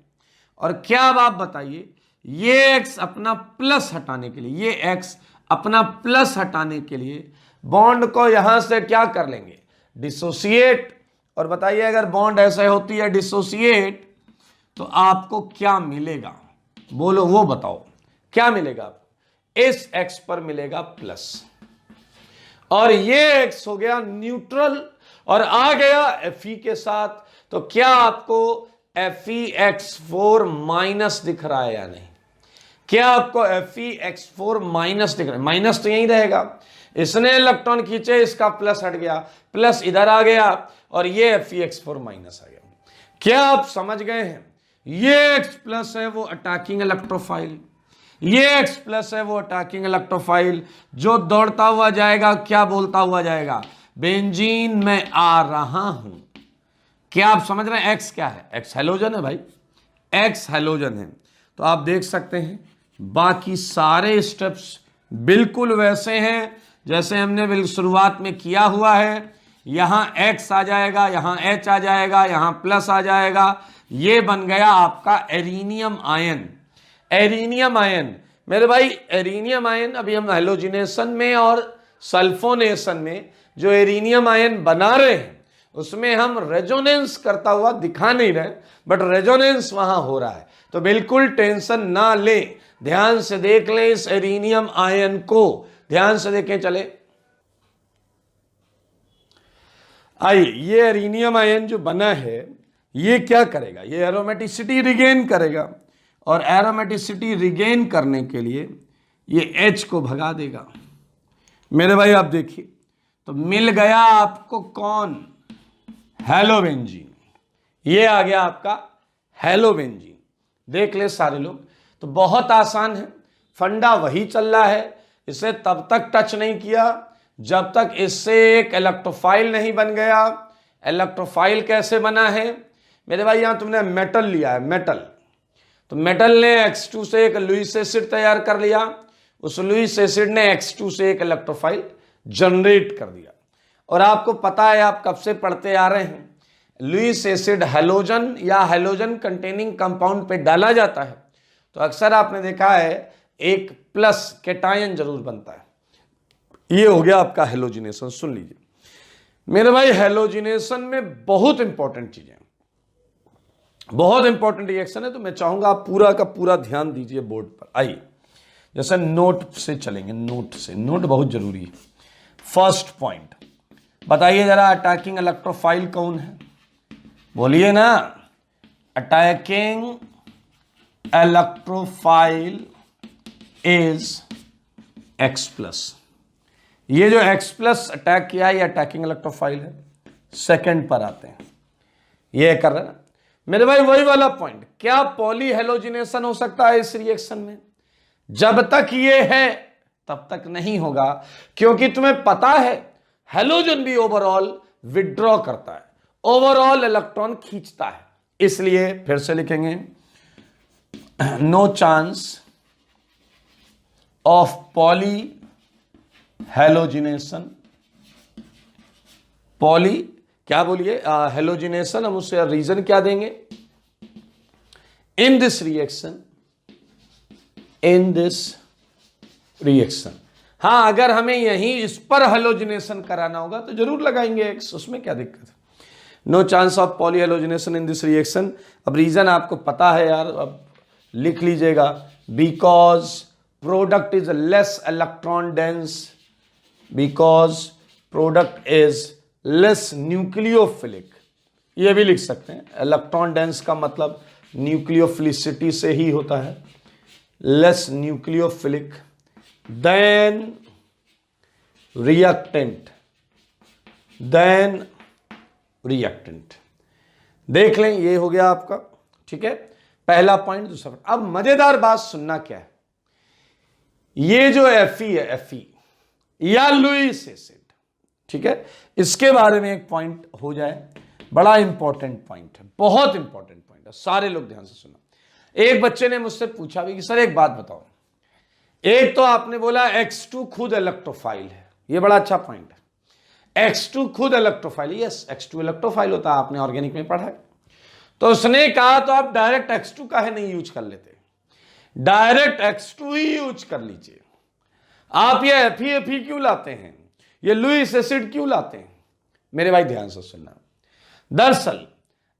और क्या अब आप बताइए, ये X अपना प्लस हटाने के लिए, ये X अपना प्लस हटाने के लिए बॉन्ड को यहां से क्या कर लेंगे, डिसोसिएट। और बताइए अगर बॉन्ड ऐसे होती है डिसोसिएट तो आपको क्या मिलेगा, बोलो वो बताओ क्या मिलेगा। इस X पर मिलेगा प्लस, और ये X हो गया न्यूट्रल और आ गया Fe के साथ। तो क्या आपको FeX4 माइनस दिख रहा है या नहीं, क्या आपको FeX4 माइनस दिख रहा है, माइनस तो यही रहेगा। इसने इलेक्ट्रॉन खींचे, इसका प्लस हट गया, प्लस इधर आ गया, और ये FeX4 माइनस आ गया। क्या आप समझ गए हैं, ये X+ है वो अटैकिंग इलेक्ट्रोफाइल, ये X+ है वो अटैकिंग इलेक्ट्रोफाइल, जो दौड़ता हुआ जाएगा क्या बोलता हुआ जाएगा, बेंजीन में आ रहा हूं। क्या आप समझ रहे हैं, X क्या है, X हैलोजन है भाई, X हैलोजन है। तो आप देख सकते हैं बाकी सारे स्टेप्स बिल्कुल वैसे हैं जैसे हमने बिल्कुल शुरुआत में किया हुआ है। यहां X आ जाएगा, यहां H आ जाएगा, यहां प्लस आ जाएगा, ये बन गया आपका एरिनियम आयन। एरिनियम आयन मेरे भाई, एरिनियम आयन अभी हम हैलोजिनेशन में और सल्फोनेशन में जो एरिनियम आयन बना रहे हैं उसमें हम रेजोनेंस करता हुआ दिखा नहीं रहे, बट रेजोनेंस वहां हो रहा है। तो बिल्कुल टेंशन ना ले, ध्यान से देख लें इस एरिनियम आयन को, ध्यान से देखें। चले आइए, ये एरिनियम आयन जो बना है ये क्या करेगा, ये एरोमेटिसिटी रिगेन करेगा, और एरोमेटिसिटी रिगेन करने के लिए ये H को भगा देगा। मेरे भाई आप देखिए, तो मिल गया आपको कौन, हेलोबेंजीन। ये आ गया आपका हेलोबेंजीन। देख ले सारे लोग, तो बहुत आसान है, फंडा वही चल रहा है। इसे तब तक टच नहीं किया जब तक इससे एक इलेक्ट्रोफाइल नहीं बन गया। इलेक्ट्रोफाइल कैसे बना है मेरे भाई, यहां तुमने मेटल लिया है, मेटल, तो मेटल ने X2 से एक लुईस एसिड तैयार कर लिया, उस लुईस एसिड ने X2 से एक इलेक्ट्रोफाइल जनरेट कर दिया। और आपको पता है, आप कब से पढ़ते आ रहे हैं, लुईस एसिड हैलोजन या हैलोजन कंटेनिंग कंपाउंड पे डाला जाता है तो अक्सर आपने देखा है एक प्लस कैटायन जरूर बनता है। ये हो गया आपका हेलोजिनेशन। सुन लीजिए मेरे भाई, हेलोजिनेशन में बहुत इंपॉर्टेंट चीजें, बहुत इंपॉर्टेंट रिएक्शन है, तो मैं चाहूंगा आप पूरा का पूरा ध्यान दीजिए बोर्ड पर। आइए, जैसे नोट से चलेंगे, नोट से, नोट बहुत जरूरी है। फर्स्ट पॉइंट बताइए जरा, अटैकिंग इलेक्ट्रोफाइल कौन है, बोलिए ना। Attacking electrophile is X+। ये जो X+ अटैक किया है ये अटैकिंग इलेक्ट्रोफाइल है। सेकंड पर आते हैं, ये कर रहे हैं मेरे भाई, वही वाला पॉइंट, क्या पॉली हेलोजिनेशन हो सकता है इस रिएक्शन में? जब तक ये है तब तक नहीं होगा, क्योंकि तुम्हें पता है हेलोजन भी ओवरऑल विड्रॉ करता है, ओवरऑल इलेक्ट्रॉन खींचता है। इसलिए फिर से लिखेंगे, no chance of poly halogenation, poly क्या बोलिए, हेलोजिनेशन, हम उससे रीजन क्या देंगे, in this reaction, in this reaction. हाँ, अगर हमें यहीं इस पर हेलोजिनेशन कराना होगा तो जरूर लगाएंगे X, उसमें क्या दिक्कत है। No chance of poly halogenation in this reaction. अब रीजन आपको पता है यार, अब लिख लीजिएगा, because product is less electron dense, because product is less nucleophilic. ये भी लिख सकते हैं, इलेक्ट्रॉन डेंस का मतलब न्यूक्लियोफिलिसिटी से ही होता है, less nucleophilic than reactant, than reactant. देख लें, ये हो गया आपका, ठीक है, पहला पॉइंट। दूसरा, अब मजेदार बात सुनना क्या है, ये जो Fe है, Fe या लुईस एसिड, ठीक है, इसके बारे में एक पॉइंट हो जाए, बड़ा इंपॉर्टेंट पॉइंट है, बहुत इंपॉर्टेंट पॉइंट है, सारे लोग ध्यान से सुनो। एक बच्चे ने मुझसे पूछा भी कि सर एक बात बताओ, एक तो आपने बोला X2 खुद इलेक्ट्रोफाइल है, ये बड़ा अच्छा पॉइंट है, X2 खुद इलेक्ट्रोफाइल, यस X2 इलेक्ट्रोफाइल होता है, आपने ऑर्गेनिक में पढ़ा है। तो उसने कहा तो आप डायरेक्ट X2 काहे नहीं यूज कर लेते, डायरेक्ट X2 ही यूज कर लीजिए। आप ये Fe क्यों लाते हैं, ये लुईस एसिड क्यों लाते हैं? मेरे भाई ध्यान से सुनना, दरअसल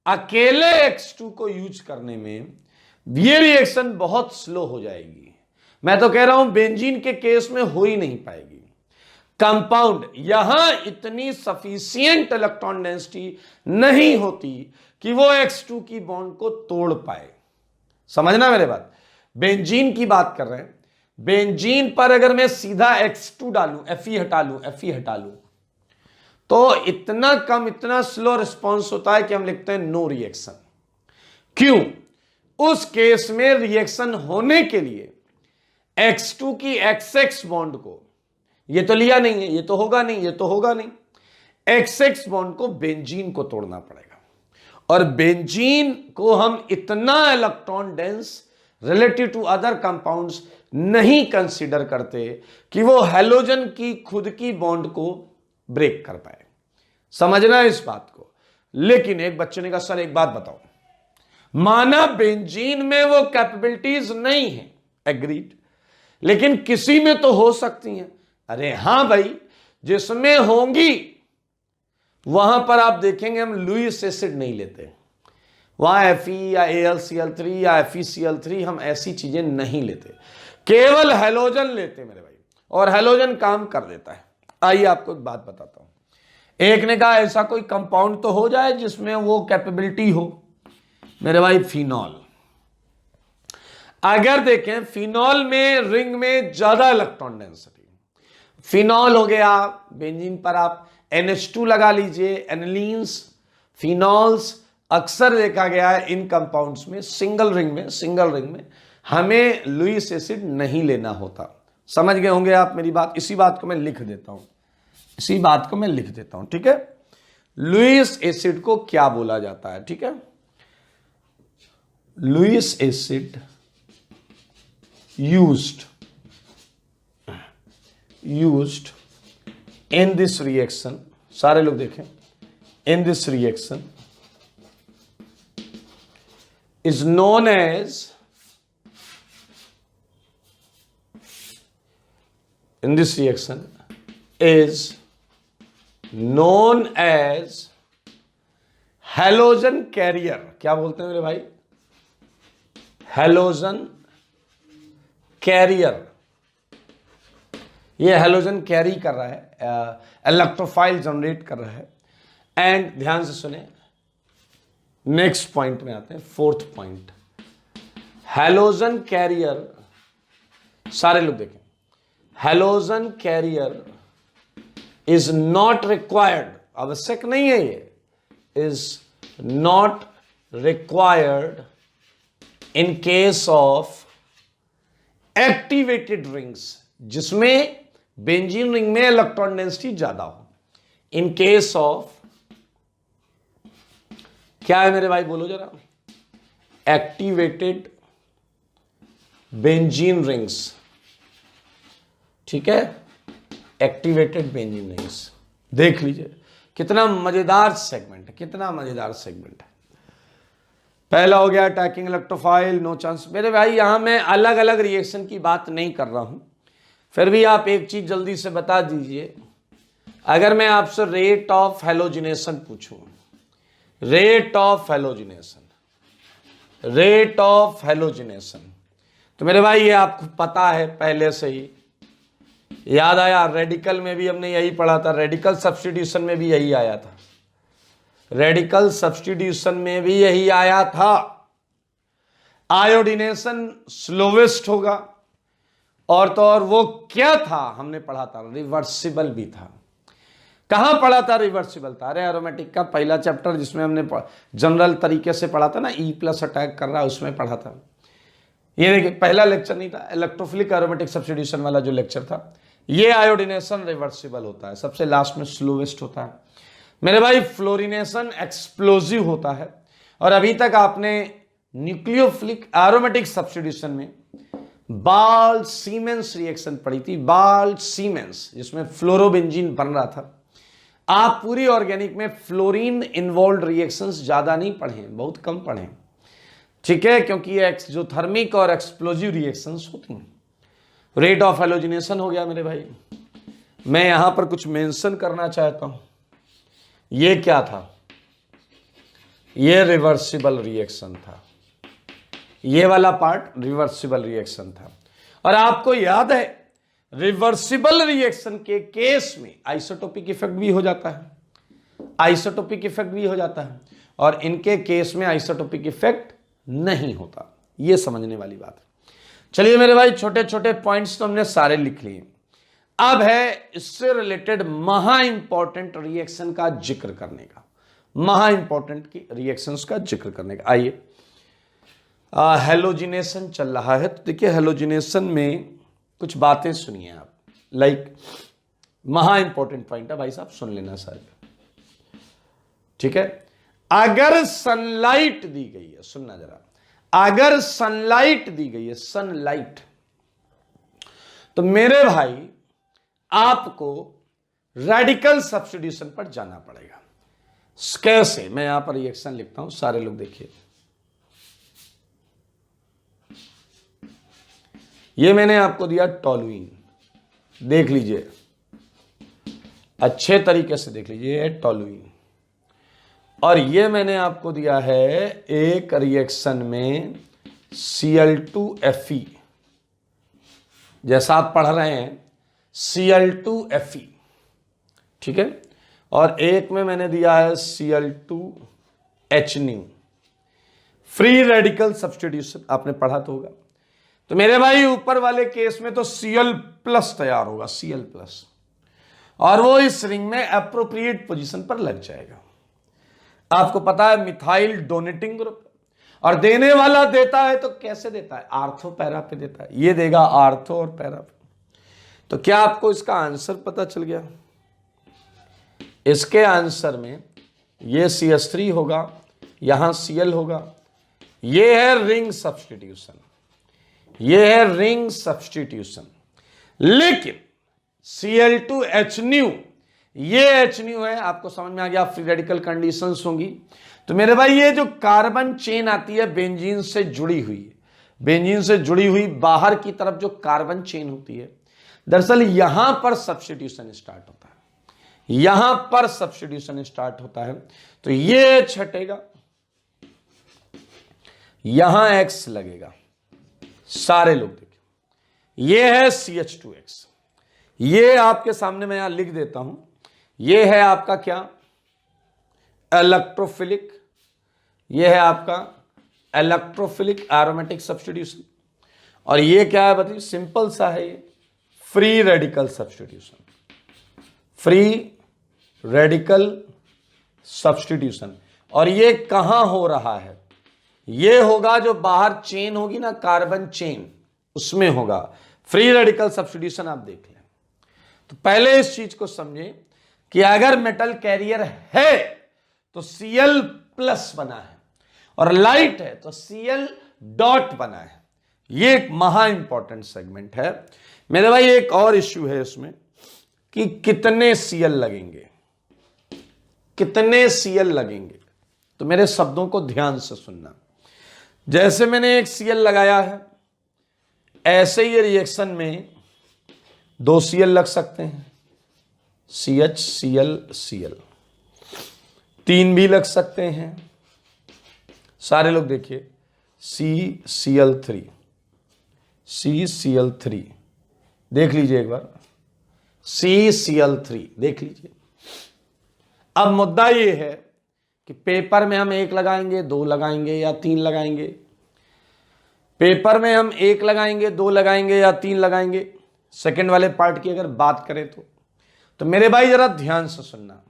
अकेले X2 को यूज करने में ये रिएक्शन बहुत स्लो हो जाएगी। मैं तो कह रहा हूं बेंजीन के केस में हो ही नहीं पाएगी। कंपाउंड यहां इतनी सफिशिएंट इलेक्ट्रॉन डेंसिटी नहीं होती कि वो X2 की बॉन्ड को तोड़ पाए। समझना मेरे बात, बेंजीन की बात कर रहे हैं, बेंजीन पर अगर मैं सीधा X2 डालूं, Fe हटा लूं तो इतना कम, इतना स्लो रिस्पॉन्स होता है कि हम लिखते हैं नो रिएक्शन। क्यों? उस केस में रिएक्शन होने के लिए X2 की XX बॉन्ड को, ये तो लिया नहीं है, ये तो होगा नहीं, ये तो होगा नहीं, XX बॉन्ड को बेंजीन को तोड़ना पड़ेगा। और बेंजीन को हम इतना electron dense relative to other compounds नहीं कंसीडर करते कि वो हेलोजन की खुद की बॉन्ड को ब्रेक कर पाए। समझना इस बात को। लेकिन एक बच्चे ने कहा सर एक बात बताओ, माना बेंजीन में वो कैपेबिलिटीज नहीं है, एग्रीड, लेकिन किसी में तो हो सकती हैं। अरे हां भाई, जिसमें होंगी वहां पर आप देखेंगे हम लुईस एसिड नहीं लेते, वहां Fe या AlCl3 या FeCl3 हम ऐसी चीजें नहीं लेते, केवल हैलोजन लेते मेरे भाई, और हैलोजन काम कर देता है। आइए आपको एक बात बताता हूं। एक ने कहा ऐसा कोई कंपाउंड तो हो जाए जिसमें वो कैपेबिलिटी हो, मेरे भाई फिनॉल। अगर देखें फिनॉल में रिंग में ज्यादा इलेक्ट्रॉन डेंसिटी, फिनॉल हो गया, बेंजीन पर आप NH2 लगा लीजिए, एनिलीन्स, फिनॉल्स, अक्सर देखा गया है इन कंपाउंड्स में सिंगल रिंग में हमें लुईस एसिड नहीं लेना होता। समझ गए होंगे आप मेरी बात। इसी बात को मैं लिख देता हूं, ठीक है। लुईस एसिड को क्या बोला जाता है, ठीक है। Lewis acid used in this reaction, सारे लोग देखें, in this reaction is known as, in this reaction is known as halogen carrier। क्या बोलते हैं मेरे भाई? Halogen carrier. ये हैलोजन कैरी कर रहा है, इलेक्ट्रोफाइल जनरेट कर रहा है। एंड ध्यान से सुने, नेक्स्ट पॉइंट में आते हैं, फोर्थ पॉइंट। हैलोजन कैरियर, सारे लोग देखें, halogen carrier is not required, आवश्यक नहीं है, ये is not required in case of activated rings, जिसमें बेंजीन रिंग में इलेक्ट्रॉन डेंसिटी ज्यादा हो। इन केस ऑफ, क्या है मेरे भाई बोलो जरा, एक्टिवेटेड बेंजीन रिंग्स, ठीक है, एक्टिवेटेड बेंजीन रिंग्स। देख लीजिए कितना मजेदार सेगमेंट है, कितना मजेदार सेगमेंट है। पहला हो गया अटैकिंग इलेक्ट्रोफाइल, नो चांस। मेरे भाई यहां मैं अलग अलग रिएक्शन की बात नहीं कर रहा हूं, फिर भी आप एक चीज जल्दी से बता दीजिए। अगर मैं आपसे रेट ऑफ हैलोजिनेशन पूछूं, रेट ऑफ हैलोजिनेशन, तो मेरे भाई ये आपको पता है पहले से ही, याद आया। रेडिकल में भी हमने यही पढ़ा था, रेडिकल सब्स्टिट्यूशन में भी यही आया था, रेडिकल सब्स्टिट्यूशन में भी यही आया था। आयोडिनेशन स्लोवेस्ट होगा, और तो और वो क्या था हमने पढ़ा था, रिवर्सिबल भी था। कहां पढ़ा था रिवर्सिबल था? अरे एरोमेटिक का पहला चैप्टर जिसमें हमने जनरल तरीके से पढ़ा था ना, E+ अटैक कर रहा है, उसमें पढ़ा था। ये देखिए पहला लेक्चर नहीं था, इलेक्ट्रोफिलिक एरोमेटिक सब्स्टिट्यूशन वाला जो लेक्चर था। ये आयोडिनेशन रिवर्सिबल होता है, सबसे लास्ट में स्लोवेस्ट होता है। मेरे भाई फ्लोरिनेशन एक्सप्लोजिव होता है। और अभी तक आपने न्यूक्लियोफिलिक एरोमेटिक सब्स्टिट्यूशन में बाल्ट-सीमेंस रिएक्शन पढ़ी थी, बाल्ट-सीमेंस, जिसमें फ्लोरोबेंजीन बन रहा था। आप पूरी ऑर्गेनिक में फ्लोरीन इन्वॉल्व रिएक्शंस ज्यादा नहीं पढ़े, बहुत कम पढ़े, ठीक है, क्योंकि ये जो थर्मिक और एक्सप्लोजिव रिएक्शंस होती हैं। रेट ऑफ हैलोजिनेशन हो गया मेरे भाई। मैं यहां पर कुछ मेंशन करना चाहता हूं, ये क्या था? ये रिवर्सिबल रिएक्शन था, ये वाला पार्ट रिवर्सिबल रिएक्शन था। और आपको याद है रिवर्सिबल रिएक्शन के केस में आइसोटोपिक इफेक्ट भी हो जाता है, आइसोटोपिक इफेक्ट भी हो जाता है, और इनके केस में आइसोटोपिक इफेक्ट नहीं होता। ये समझने वाली बात है। चलिए मेरे भाई, छोटे छोटे पॉइंट्स तो हमने सारे लिख लिए। अब है इससे रिलेटेड महा इंपॉर्टेंट रिएक्शन का जिक्र करने का, महा इंपॉर्टेंट की रिएक्शंस का जिक्र करने का। आइए, हैलोजिनेशन चल रहा है, तो देखिए हैलोजिनेशन में कुछ बातें सुनिए आप, लाइक महा इंपॉर्टेंट पॉइंट है भाई साहब, सुन लेना सारे, ठीक है। अगर सनलाइट दी गई है, सुनना जरा, अगर सनलाइट दी गई है, सनलाइट, तो मेरे भाई आपको रेडिकल सब्स्टिट्यूशन पर जाना पड़ेगा। कैसे? मैं यहां पर रिएक्शन लिखता हूं, सारे लोग देखिए। ये मैंने आपको दिया टोलुइन, देख लीजिए अच्छे तरीके से देख लीजिए, टोलुइन। और ये मैंने आपको दिया है एक रिएक्शन में Cl2Fe, जैसा आप पढ़ रहे हैं Cl2Fe, ठीक है, और एक में मैंने दिया है Cl2H, फ्री रेडिकल सब्स्टिट्यूशन, आपने पढ़ा तो होगा। तो मेरे भाई ऊपर वाले केस में तो Cl+ तैयार होगा, Cl+, और वो इस रिंग में एप्रोप्रिएट पोजीशन पर लग जाएगा। आपको पता है मिथाइल डोनेटिंग ग्रुप, और देने वाला देता है तो कैसे देता है, आर्थो पैरा पे देता है, ये देगा आर्थो और पैरा पे। तो क्या आपको इसका आंसर पता चल गया? इसके आंसर में ये CH3 होगा, यहां Cl होगा, ये है रिंग सब्स्टिट्यूशन, ये है रिंग सब्स्टिट्यूशन। लेकिन Cl2H, ये H है, आपको समझ में आ गया, फ्री रेडिकल कंडीशंस होंगी। तो मेरे भाई ये जो कार्बन चेन आती है बेंजीन से जुड़ी हुई, बेंजीन से जुड़ी हुई बाहर की तरफ जो कार्बन चेन होती है, दरअसल यहां पर सब्स्टिट्यूशन स्टार्ट होता है, यहां पर सब्स्टिट्यूशन स्टार्ट होता है। तो ये H हटेगा, यहां X लगेगा, सारे लोग देखिए, ये है CH2X, ये आपके सामने मैं यहां लिख देता हूं, ये है आपका क्या, इलेक्ट्रोफिलिक, ये है आपका इलेक्ट्रोफिलिक एरोमेटिक सब्स्टिट्यूशन, और ये क्या है बताइए, सिंपल सा है, ये free radical substitution, free radical substitution. और ये कहां हो रहा है, ये होगा जो बाहर चेन होगी ना, कार्बन चेन, उसमें होगा फ्री रेडिकल सब्स्टिट्यूशन। आप देख लें, तो पहले इस चीज को समझें कि अगर मेटल कैरियर है तो Cl+ बना है, और लाइट है तो Cl डॉट बना है। ये एक महा इंपॉर्टेंट सेगमेंट है मेरे भाई। एक और इश्यू है इसमें कि कितने Cl लगेंगे, कितने Cl लगेंगे। तो मेरे शब्दों को ध्यान से सुनना, जैसे मैंने एक Cl लगाया है, ऐसे ही रिएक्शन में 2 Cl लग सकते हैं, CH Cl Cl, 3 भी लग सकते हैं, सारे लोग देखिए, CCl3, CCl3 देख लीजिए एक बार, CCl3 देख लीजिए। अब मुद्दा ये है कि पेपर में हम 1 लगाएंगे, 2 लगाएंगे या 3 लगाएंगे, पेपर में हम 1 लगाएंगे, 2 लगाएंगे या 3 लगाएंगे। सेकंड वाले पार्ट की अगर बात करें तो मेरे भाई जरा ध्यान से सुनना,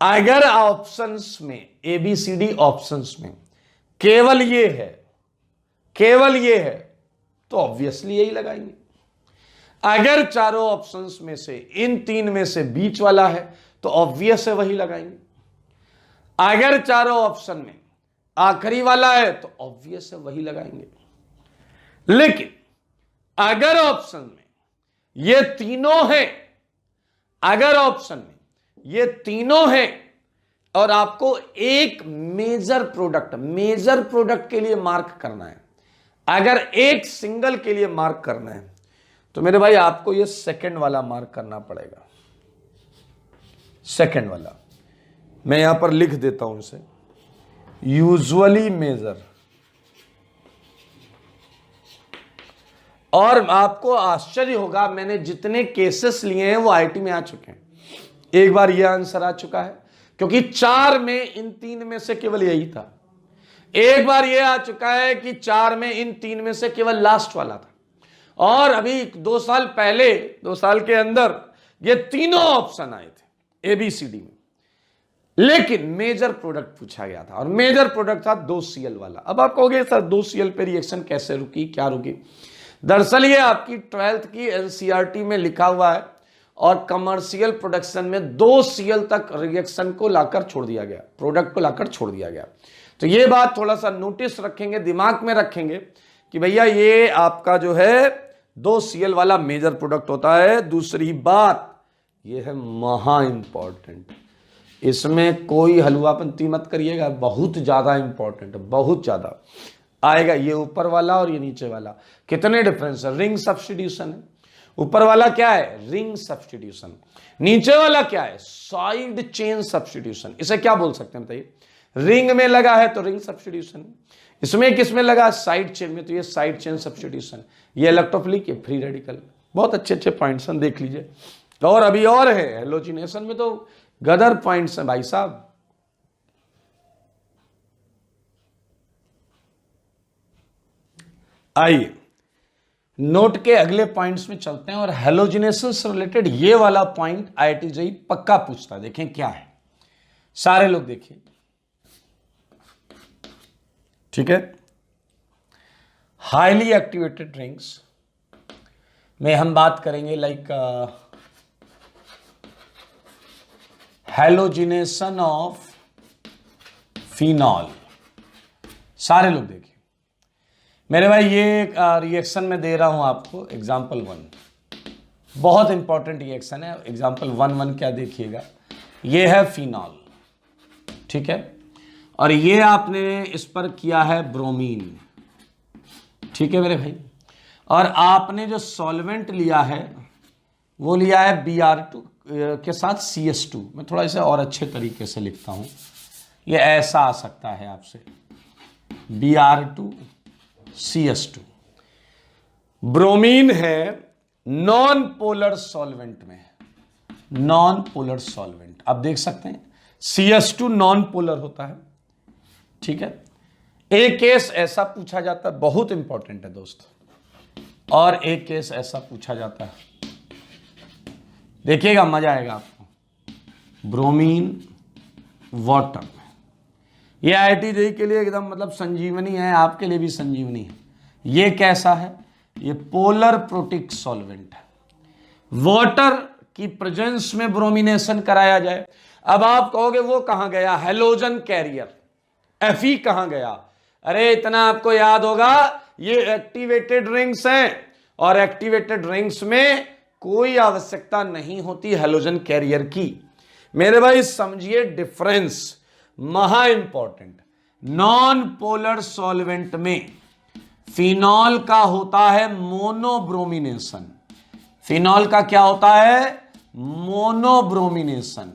अगर ऑप्शंस में ABCD ऑप्शंस में केवल ये है, केवल ये है, तो ऑब्वियसली यही लगाएंगे। अगर चारों ऑप्शंस में से इन 3 में से बीच वाला है तो ऑब्वियस है वही लगाएंगे। अगर चारों ऑप्शन में आखिरी वाला है तो ऑब्वियस है वही लगाएंगे। लेकिन अगर ऑप्शन में ये तीनों है, अगर ऑप्शन में ये तीनों है और आपको एक मेजर प्रोडक्ट के लिए मार्क करना है, अगर एक सिंगल के लिए मार्क करना है, तो मेरे भाई आपको ये सेकंड वाला मार्क करना पड़ेगा। सेकंड वाला मैं यहां पर लिख देता हूं इसे, यूजुअली मेजर। और आपको आश्चर्य होगा, मैंने जितने केसेस लिए हैं वो आईटी में आ चुके हैं। एक बार ये आंसर आ चुका है, क्योंकि 4 में इन 3 में से केवल यही था। एक बार ये आ चुका है कि 4 में इन 3 में से केवल लास्ट वाला था। और अभी 2 साल पहले, 2 साल के अंदर ये तीनों ऑप्शन आए थे ABCD में, लेकिन मेजर प्रोडक्ट पूछा गया था और मेजर प्रोडक्ट था 2 Cl वाला। अब आप कहोगे सर 2 Cl पे रिएक्शन कैसे रुकी, क्या रुकी? दरअसल ये आपकी 12th की NCERT में लिखा हुआ है और कमर्शियल प्रोडक्शन में 2 Cl तक रिएक्शन को लाकर छोड़ दिया गया, प्रोडक्ट को लाकर छोड़ दिया गया। तो ये बात थोड़ा सा नोटिस रखेंगे, दिमाग में रखेंगे कि भैया ये आपका जो है 2 Cl वाला मेजर प्रोडक्ट होता है। दूसरी बात ये है महा इंपॉर्टेंट, इसमें कोई हलवापंती मत करिएगा, बहुत ज्यादा इंपॉर्टेंट है, बहुत ज्यादा आएगा। ये ऊपर वाला और ये नीचे वाला कितने डिफरेंस है, रिंग सब्स्टिट्यूशन है। ऊपर वाला क्या है, रिंग सब्स्टिट्यूशन। नीचे वाला क्या है, साइड चेन सब्स्टिट्यूशन। इसे क्या बोल सकते हैं बताइए, रिंग में लगा है तो रिंग सब्स्टिट्यूशन, इसमें किस में लगा, साइड चेन में, तो ये साइड चेन सब्स्टिट्यूशन। ये इलेक्ट्रोफिलिक, ये फ्री रेडिकल। बहुत अच्छे अच्छे पॉइंट्स हैं, देख लीजिए। और अभी और है हेलोजिनेशन में तो गदर पॉइंट्स हैं भाई साहब। आइए नोट के अगले पॉइंट्स में चलते हैं और हेलोजिनेशन से रिलेटेड ये वाला पॉइंट आईआईटी जेईई पक्का पूछता है। देखें क्या है, सारे लोग देखिए, ठीक है। हाईली एक्टिवेटेड रिंग्स में हम बात करेंगे लाइक हेलोजिनेशन ऑफ फिनॉल। सारे लोग देखिए मेरे भाई, ये रिएक्शन में दे रहा हूं आपको एग्जाम्पल 1, बहुत इंपॉर्टेंट रिएक्शन है। एग्जाम्पल 1 क्या देखिएगा, ये है फिनॉल, ठीक है, और ये आपने इस पर किया है ब्रोमीन, ठीक है मेरे भाई। और आपने जो सॉल्वेंट लिया है वो लिया है Br2 के साथ CS2। मैं थोड़ा इसे और अच्छे तरीके से लिखता हूं, ये ऐसा आ सकता है आपसे, Br2 CS2। ब्रोमीन है नॉन पोलर सॉल्वेंट में, नॉन पोलर सॉल्वेंट, आप देख सकते हैं CS2 नॉन पोलर होता है, ठीक है। एक केस ऐसा पूछा जाता है, बहुत इंपॉर्टेंट है दोस्त, और एक केस ऐसा पूछा जाता है, देखिएगा मजा आएगा आपको। ब्रोमीन वाटर, ये आईआईटी जेईई के लिए एकदम मतलब संजीवनी है, आपके लिए भी संजीवनी है। ये कैसा है, ये पोलर प्रोटिक सॉल्वेंट है। वाटर की प्रेजेंस में ब्रोमिनेशन कराया जाए। अब आप कहोगे वो कहां गया, हेलोजन कैरियर, Fe कहां गया। अरे इतना आपको याद होगा, ये एक्टिवेटेड रिंग्स हैं और एक्टिवेटेड रिंग्स में कोई आवश्यकता नहीं होती हेलोजन कैरियर की। मेरे भाई समझिए डिफरेंस, महा इंपॉर्टेंट। नॉन पोलर सॉल्वेंट में फिनॉल का होता है मोनोब्रोमिनेशन। फिनॉल का क्या होता है, मोनोब्रोमिनेशन।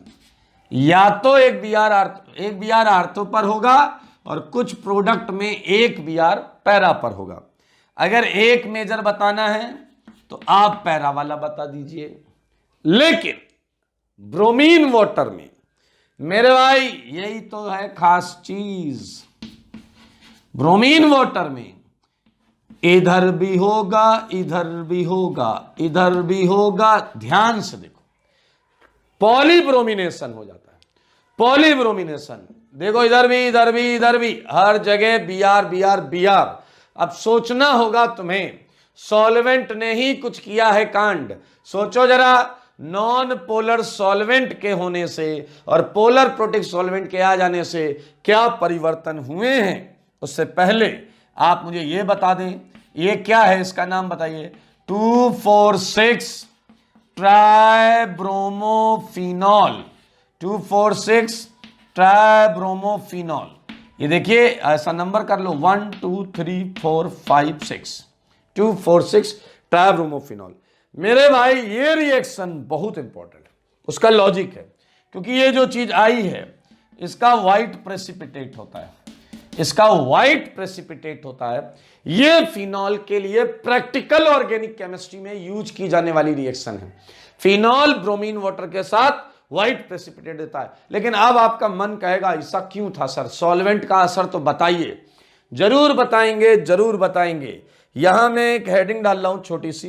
या तो एक Br आर्थो पर होगा और कुछ प्रोडक्ट में एक Br पैरा पर होगा। अगर एक मेजर बताना है तो आप पैरा वाला बता दीजिए। लेकिन ब्रोमीन वाटर में मेरे भाई यही तो है खास चीज, ब्रोमीन वाटर में इधर भी होगा, इधर भी होगा, इधर भी होगा। ध्यान से देखो, पॉलीब्रोमिनेशन हो जाता है। पॉलीब्रोमिनेशन देखो, इधर भी, इधर भी, इधर भी, हर जगह Br। अब सोचना होगा तुम्हें, सॉल्वेंट ने ही कुछ किया है कांड। सोचो जरा, नॉन पोलर सॉल्वेंट के होने से और पोलर प्रोटिक सॉल्वेंट के आ जाने से क्या परिवर्तन हुए हैं। उससे पहले आप मुझे यह बता दें, ये क्या है, इसका नाम बताइए। 2,4,6 ट्राइब्रोमोफिनॉल, 2,4,6 ट्राइब्रोमोफिनॉल। ये देखिए ऐसा नंबर कर लो, 1 2 3 4 5 6, 2,4,6 ट्राइब्रोमोफिनॉल। मेरे भाई ये रिएक्शन बहुत इंपॉर्टेंट है, उसका लॉजिक है, क्योंकि ये जो चीज आई है इसका व्हाइट प्रेसिपिटेट होता है, इसका व्हाइट प्रेसिपिटेट होता है। ये फिनॉल के लिए प्रैक्टिकल ऑर्गेनिक केमिस्ट्री में यूज की जाने वाली रिएक्शन है। फिनॉल ब्रोमीन वाटर के साथ व्हाइट प्रेसिपिटेट देता है। लेकिन अब आपका मन कहेगा ऐसा क्यों था सर, सॉल्वेंट का असर तो बताइए। जरूर बताएंगे, जरूर बताएंगे। यहां मैं एक हेडिंग डाल रहा हूं छोटी सी,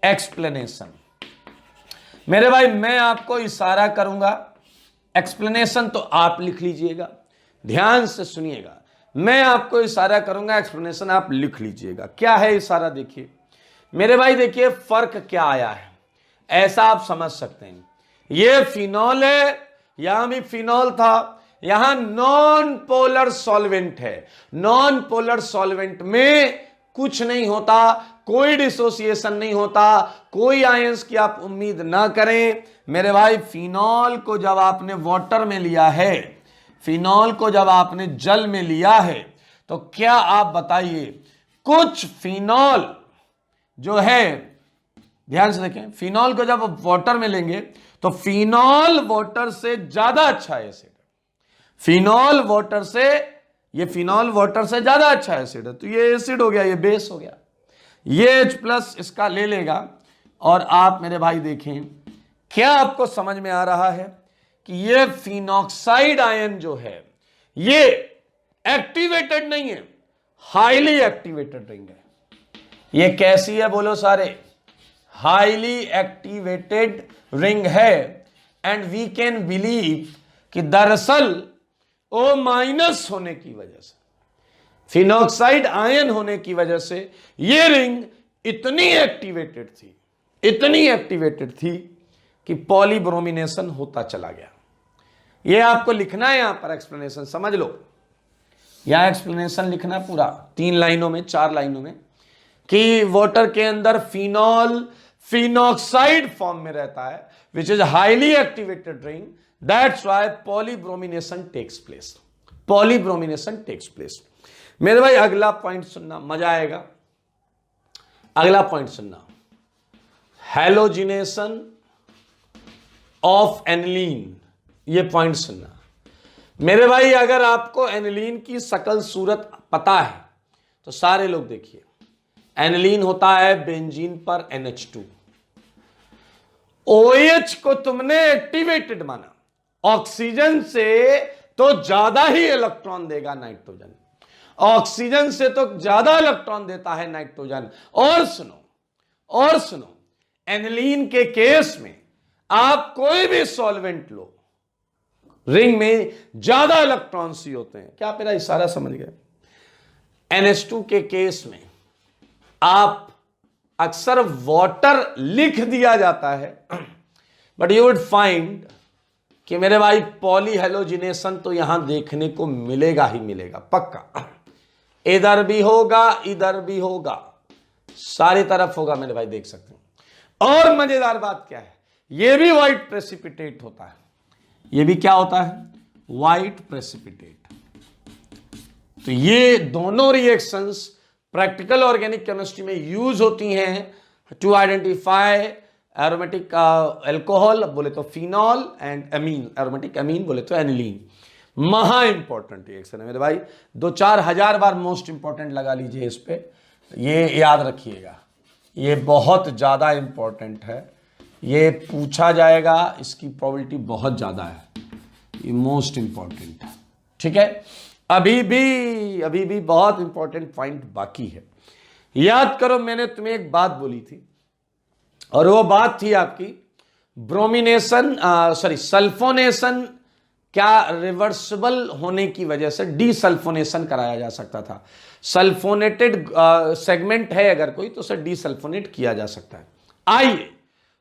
एक्सप्लेनेशन। मेरे भाई मैं आपको इशारा करूंगा, एक्सप्लेनेशन तो आप लिख लीजिएगा, ध्यान से सुनिएगा। मैं आपको इशारा करूंगा, एक्सप्लेनेशन आप लिख लीजिएगा। क्या है इशारा, देखिए मेरे भाई, देखिए फर्क क्या आया है, ऐसा आप समझ सकते हैं। ये फिनॉल है, यहां भी फिनॉल था, यहां नॉन पोलर सॉल्वेंट है। नॉन पोलर सॉल्वेंट में कुछ नहीं होता, कोई डिसोसिएशन नहीं होता, कोई आयंस की आप उम्मीद ना करें। मेरे भाई फिनॉल को जब आपने वाटर में लिया है, फिनॉल को जब आपने जल में लिया है, तो क्या आप बताइए, कुछ फिनॉल जो है ध्यान से देखें, फिनॉल को जब वाटर में लेंगे तो फिनॉल वाटर से ज्यादा अच्छा एसिड है। फिनॉल वाटर से, ये फिनॉल वाटर से ज्यादा अच्छा एसिड है, तो ये एसिड हो गया, ये बेस हो गया। ये H+ इसका ले लेगा और आप मेरे भाई देखें, क्या आपको समझ में आ रहा है कि ये फिनॉक्साइड आयन जो है ये एक्टिवेटेड नहीं है, हाईली एक्टिवेटेड रिंग है। ये कैसी है बोलो सारे? हाईली एक्टिवेटेड रिंग है। एंड वी कैन बिलीव कि दरअसल O- होने की वजह से, फिनॉक्साइड आयन होने की वजह से ये रिंग इतनी एक्टिवेटेड थी कि पॉलीब्रोमिनेशन होता चला गया। ये आपको लिखना है यहां पर, एक्सप्लेनेशन समझ लो। यहां एक्सप्लेनेशन लिखना पूरा 3 लाइनों में, 4 लाइनों में, कि वाटर के अंदर फिनॉल फिनॉक्साइड फॉर्म में रहता है, which is highly activated ring, that's why polybromination takes place. Polybromination takes place. मेरे भाई अगला पॉइंट सुनना, मजा आएगा। अगला पॉइंट सुनना, हैलोजिनेशन ऑफ एनिलीन। ये पॉइंट सुनना मेरे भाई। अगर आपको एनिलीन की शकल सूरत पता है तो सारे लोग देखिए, एनिलीन होता है बेंजीन पर NH2। OH को तुमने एक्टिवेटेड माना, ऑक्सीजन से तो ज्यादा ही इलेक्ट्रॉन देगा नाइट्रोजन, ऑक्सीजन से तो ज्यादा इलेक्ट्रॉन देता है नाइट्रोजन। और सुनो, एनिलीन के केस में आप कोई भी सॉल्वेंट लो, रिंग में ज्यादा इलेक्ट्रॉन्स ही होते हैं। क्या आप मेरा इशारा समझ गए? NH2 के केस में आप अक्सर वाटर लिख दिया जाता है, बट यू वुड फाइंड कि मेरे भाई पॉलीहेलोजिनेशन तो यहां देखने को मिलेगा ही मिलेगा, पक्का। इधर भी होगा, सारी तरफ होगा मेरे भाई, देख सकते हैं। और मजेदार बात क्या है, यह भी व्हाइट प्रेसिपिटेट होता है। ये भी क्या होता है? White precipitate. तो ये दोनों रिएक्शंस प्रैक्टिकल ऑर्गेनिक केमिस्ट्री में यूज होती हैं टू आइडेंटिफाई एरोमेटिक अल्कोहल, बोले तो फिनॉल, एंड अमीन, एरोमेटिक अमीन बोले तो एनिलीन। महा इंपॉर्टेंट रिएक्शन है मेरे भाई, 2-4 हजार बार मोस्ट इंपॉर्टेंट लगा लीजिए इस पे, ये याद रखिएगा, ये बहुत ज्यादा इंपॉर्टेंट है, ये पूछा जाएगा, इसकी प्रोबेबिलिटी बहुत ज्यादा है, ये मोस्ट इंपॉर्टेंट है। ठीक है, अभी भी बहुत इंपॉर्टेंट पॉइंट बाकी है। याद करो, मैंने तुम्हें एक बात बोली थी, और वो बात थी आपकी सल्फोनेशन क्या रिवर्सिबल होने की वजह से डीसल्फोनेशन कराया जा सकता था। सल्फोनेटेड सेगमेंट है अगर कोई, तो उसे डीसल्फोनेट किया जा सकता है। आइए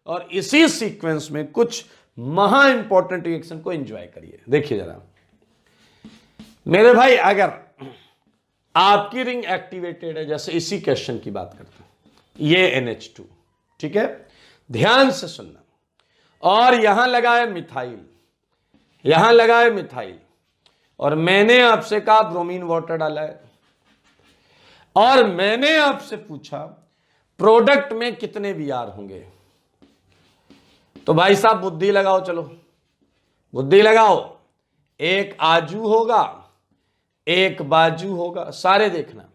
और इसी सीक्वेंस में कुछ महा इंपॉर्टेंट रिएक्शन को एंजॉय करिए। देखिए जरा मेरे भाई, अगर आपकी रिंग एक्टिवेटेड है, जैसे इसी क्वेश्चन की बात करते हैं, ये NH2, ठीक है, ध्यान से सुनना, और यहां लगा है मिथाइल, और मैंने आपसे कहा ब्रोमीन वाटर डाला है, और मैंने आपसे पूछा प्रोडक्ट में कितने Br होंगे। तो भाई साहब बुद्धि लगाओ, चलो बुद्धि लगाओ, एक आजू होगा, एक बाजू होगा, सारे देखना,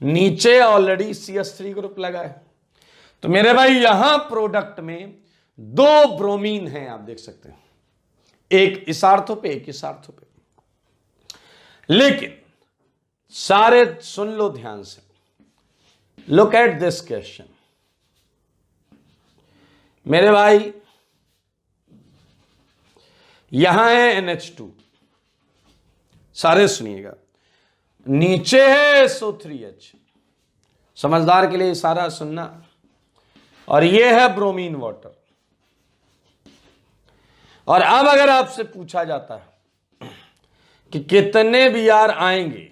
नीचे ऑलरेडी CH3 ग्रुप लगा है, तो मेरे भाई यहां प्रोडक्ट में 2 ब्रोमीन हैं, आप देख सकते हैं, एक इस आर्थो पे, एक इस आर्थो पे। लेकिन सारे सुन लो ध्यान से, लुक एट दिस क्वेश्चन मेरे भाई, यहां है NH2, सारे सुनिएगा, नीचे है SO3H, समझदार के लिए सारा सुनना, और यह है ब्रोमीन वाटर। और अब अगर आपसे पूछा जाता है कि कितने Br आएंगे,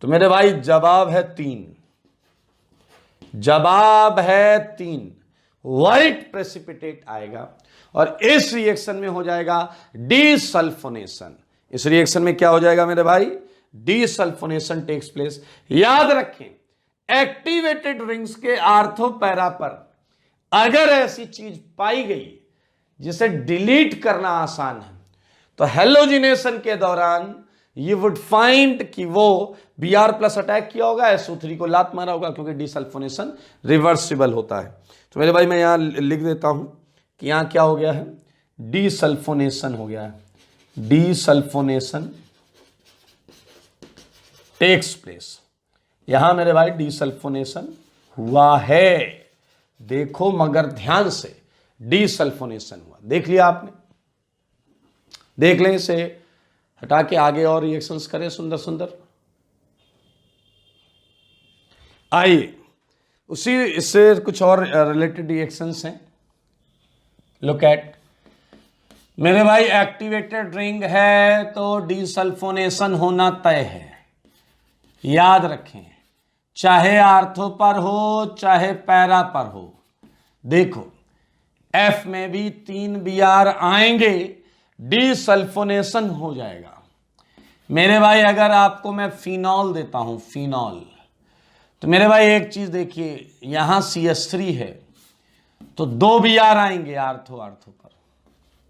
तो मेरे भाई जवाब है 3, व्हाइट प्रेसिपिटेट आएगा, और इस रिएक्शन में हो जाएगा डीसल्फोनेशन। इस रिएक्शन में क्या हो जाएगा मेरे भाई? डीसल्फोनेशन टेक्स प्लेस। याद रखें, एक्टिवेटेड रिंग्स के आर्थो पैरा पर अगर ऐसी चीज पाई गई जिसे डिलीट करना आसान है, तो हेलोजिनेशन के दौरान यू वुड फाइंड कि वो Br प्लस अटैक किया होगा, SO3 को लात मारा होगा, क्योंकि डिसल्फोनेशन रिवर्सिबल होता है। तो मेरे भाई मैं यहां लिख देता हूं कि यहां क्या हो गया है, डिसल्फोनेशन हो गया है, डिसल्फोनेशन टेक्स प्लेस। यहां मेरे भाई डिसल्फोनेशन हुआ है, देखो मगर ध्यान से, डिसल्फोनेशन हुआ, देख लिया आपने, देख लें, इसे हटा के आगे और रिएक्शंस करें सुंदर सुंदर। आइए उसी इससे कुछ और रिलेटेड रिएक्शंस हैं, लुक एट। मेरे भाई एक्टिवेटेड रिंग है तो डिसल्फोनेशन होना तय है, याद रखें, चाहे आर्थो पर हो चाहे पैरा पर हो। देखो F में भी 3 Br आएंगे, डिसल्फोनेशन हो जाएगा। मेरे भाई अगर आपको मैं फिनॉल देता हूं, फिनॉल, तो मेरे भाई एक चीज देखिए, यहां CH3 है तो 2 Br आएंगे आर्थो पर,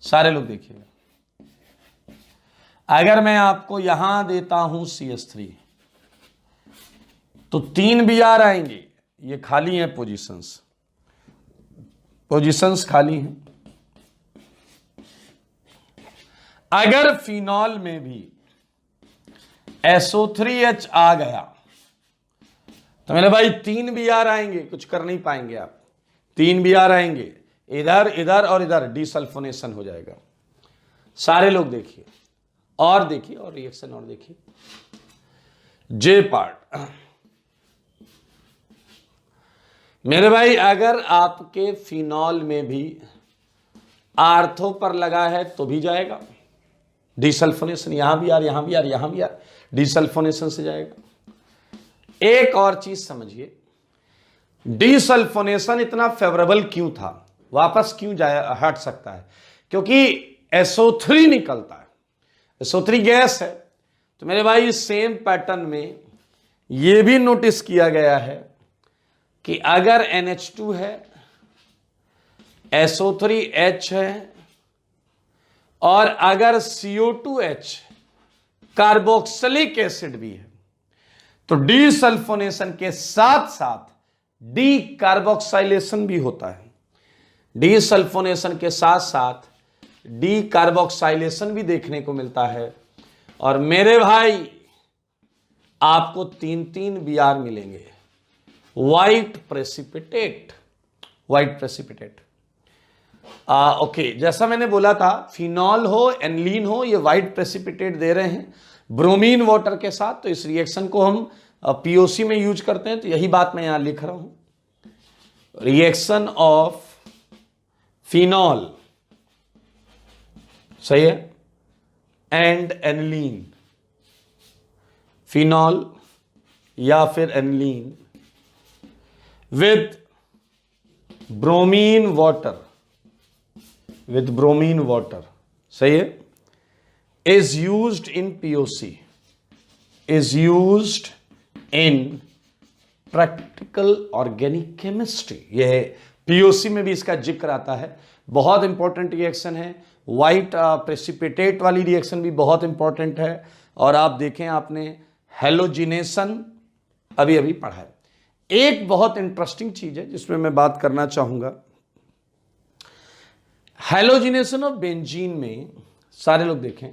सारे लोग देखिएगा। अगर मैं आपको यहां देता हूं CH3 तो 3 Br आएंगे, ये खाली है पोजीशंस खाली हैं। अगर फिनॉल में भी SO3H आ गया तो मेरे भाई 3 Br आएंगे, कुछ कर नहीं पाएंगे आप, 3 Br आएंगे, इधर इधर और इधर, डिसल्फोनेशन हो जाएगा। सारे लोग देखिए और देखिए और रिएक्शन और देखिए। जे पार्ट, मेरे भाई अगर आपके फिनॉल में भी आर्थो पर लगा है तो भी जाएगा डिसल्फोनेशन, यहां भी यार, यहां भी यार, यहां भी यार, डिसल्फोनेशन से जाएगा। एक और चीज समझिए, डिसल्फोनेशन इतना फेवरेबल क्यों था, वापस क्यों हट सकता है, क्योंकि SO3 निकलता है, SO3 गैस है। तो मेरे भाई सेम पैटर्न में यह भी नोटिस किया गया है कि अगर NH2 है, SO3H है, और अगर CO2H कार्बोक्सिलिक एसिड भी है, तो डिसल्फोनेशन के साथ साथ डी कार्बोक्साइलेशन भी होता है, डिसल्फोनेशन के साथ साथ डी कार्बोक्साइलेशन भी देखने को मिलता है। और मेरे भाई आपको 3 Br मिलेंगे, व्हाइट प्रेसिपिटेट। ओके, जैसा मैंने बोला था, फिनॉल हो एनलीन हो, ये व्हाइट प्रेसिपिटेट दे रहे हैं ब्रोमीन वाटर के साथ, तो इस रिएक्शन को हम POC में यूज करते हैं। तो यही बात मैं यहां लिख रहा हूं, रिएक्शन ऑफ फिनॉल, सही है, एंड एनलीन, फिनॉल या फिर एनलीन विद ब्रोमीन वाटर, सही है, is used in POC, is used in practical organic chemistry। यह है POC में भी इसका जिक्र आता है, बहुत इंपॉर्टेंट रिएक्शन है। व्हाइट प्रेसिपिटेट वाली रिएक्शन भी बहुत इंपॉर्टेंट है। और आप देखें, आपने हेलोजिनेशन अभी अभी पढ़ा है। एक बहुत इंटरेस्टिंग चीज है जिसमें मैं बात करना चाहूंगा, हेलोजिनेशन ऑफ बेंजीन में, सारे लोग देखें,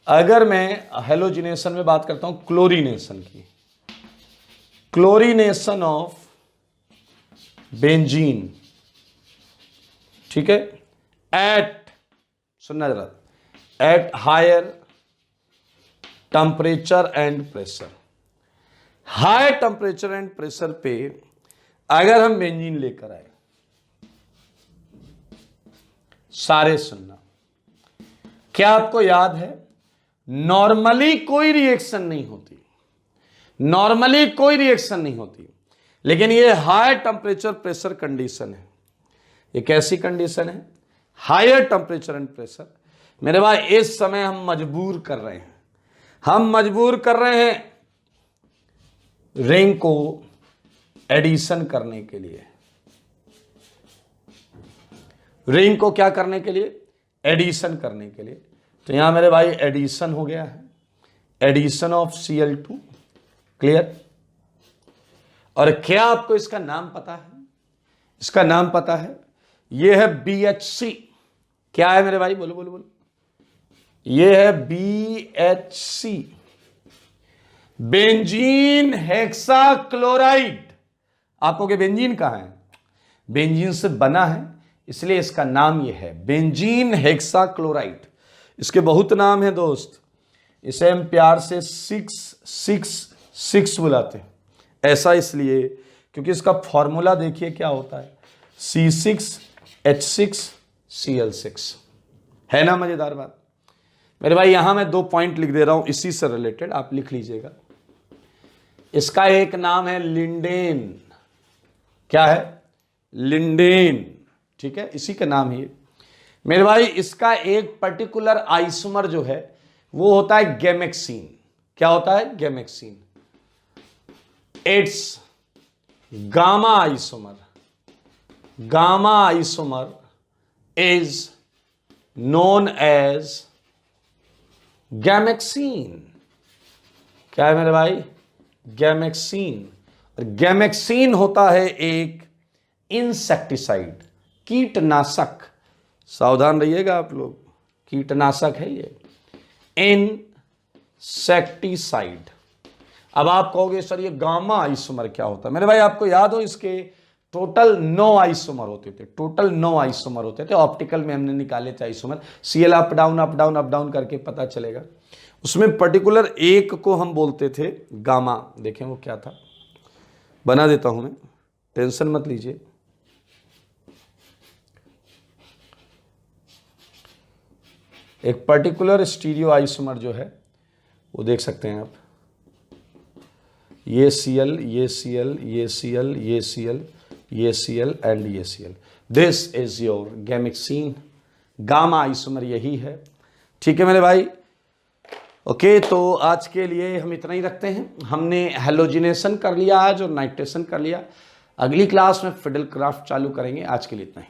अगर मैं हेलोजिनेशन में बात करता हूं क्लोरीनेशन की, क्लोरीनेशन ऑफ बेंजीन, ठीक है, एट, सुनना जरा, at higher temperature and pressure, high temperature and pressure पे अगर हम बेंजीन लेकर आए, सारे सुनना, क्या आपको याद है, नॉर्मली कोई रिएक्शन नहीं होती, नॉर्मली कोई रिएक्शन नहीं होती, लेकिन ये हाई टेम्परेचर प्रेशर कंडीशन है। ये कैसी कंडीशन है, हायर टेम्परेचर एंड प्रेशर। मेरे भाई इस समय हम मजबूर कर रहे हैं रिंग को एडिशन करने के लिए, रिंग को क्या करने के लिए, एडिशन करने के लिए। तो यहां मेरे भाई एडिशन हो गया है, एडिशन ऑफ Cl2, क्लियर। और क्या आपको इसका नाम पता है? इसका नाम पता है, ये है BHC। क्या है मेरे भाई, बोलो बोलो बोलो, ये है BHC, बेंजीन हेक्साक्लोराइड। आपको के बेंजीन कहां है, बेंजीन से बना है, इसलिए इसका नाम ये है बेंजीन हेक्साक्लोराइड। इसके बहुत नाम है दोस्त, इसे हम प्यार से 666 बुलाते हैं। ऐसा इसलिए क्योंकि इसका फॉर्मूला देखिए क्या होता है, C6H6Cl6। है ना मजेदार बात। मेरे भाई यहां मैं 2 पॉइंट लिख दे रहा हूं इसी से रिलेटेड, आप लिख लीजिएगा। इसका एक नाम है लिंडेन। क्या है, लिंडेन, ठीक है, इसी का नाम ही। मेरे भाई इसका एक पर्टिकुलर आइसोमर जो है वो होता है गैमेक्सीन। क्या होता है, Gammexane. It's gamma isomer, gamma isomer is known as Gammexane. क्या है मेरे भाई, गैमेक्सीन। और गैमेक्सीन होता है एक इंसेक्टिसाइड, कीटनाशक। सावधान रहिएगा आप लोग, कीटनाशक है ये, इंसेक्टिसाइड। अब आप कहोगे सर ये गामा आइसोमर क्या होता है? मेरे भाई आपको याद हो इसके टोटल 9 आइसोमर होते थे, टोटल 9 आइसोमर होते थे। ऑप्टिकल में हमने निकाले थे isomer, Cl up down up down up down करके पता चलेगा। उसमें पर्टिकुलर एक को हम बोलते थे गामा। देखें वो क्या था, बना देता हूं मैं, टेंशन मत लीजिए। एक पर्टिकुलर स्टीरियो आइसोमर जो है वो देख सकते हैं आप, ये Cl, ये Cl, ये Cl, ये Cl, ये Cl एंड ये Cl। This is your Gammexane, gamma isomer यही है। ठीक है मेरे भाई, ओके। तो आज के लिए हम इतना ही रखते हैं। हमने हेलोजिनेशन कर लिया आज और नाइट्रेशन कर लिया। अगली क्लास में फिडल क्राफ्ट चालू करेंगे। आज के लिए इतना ही।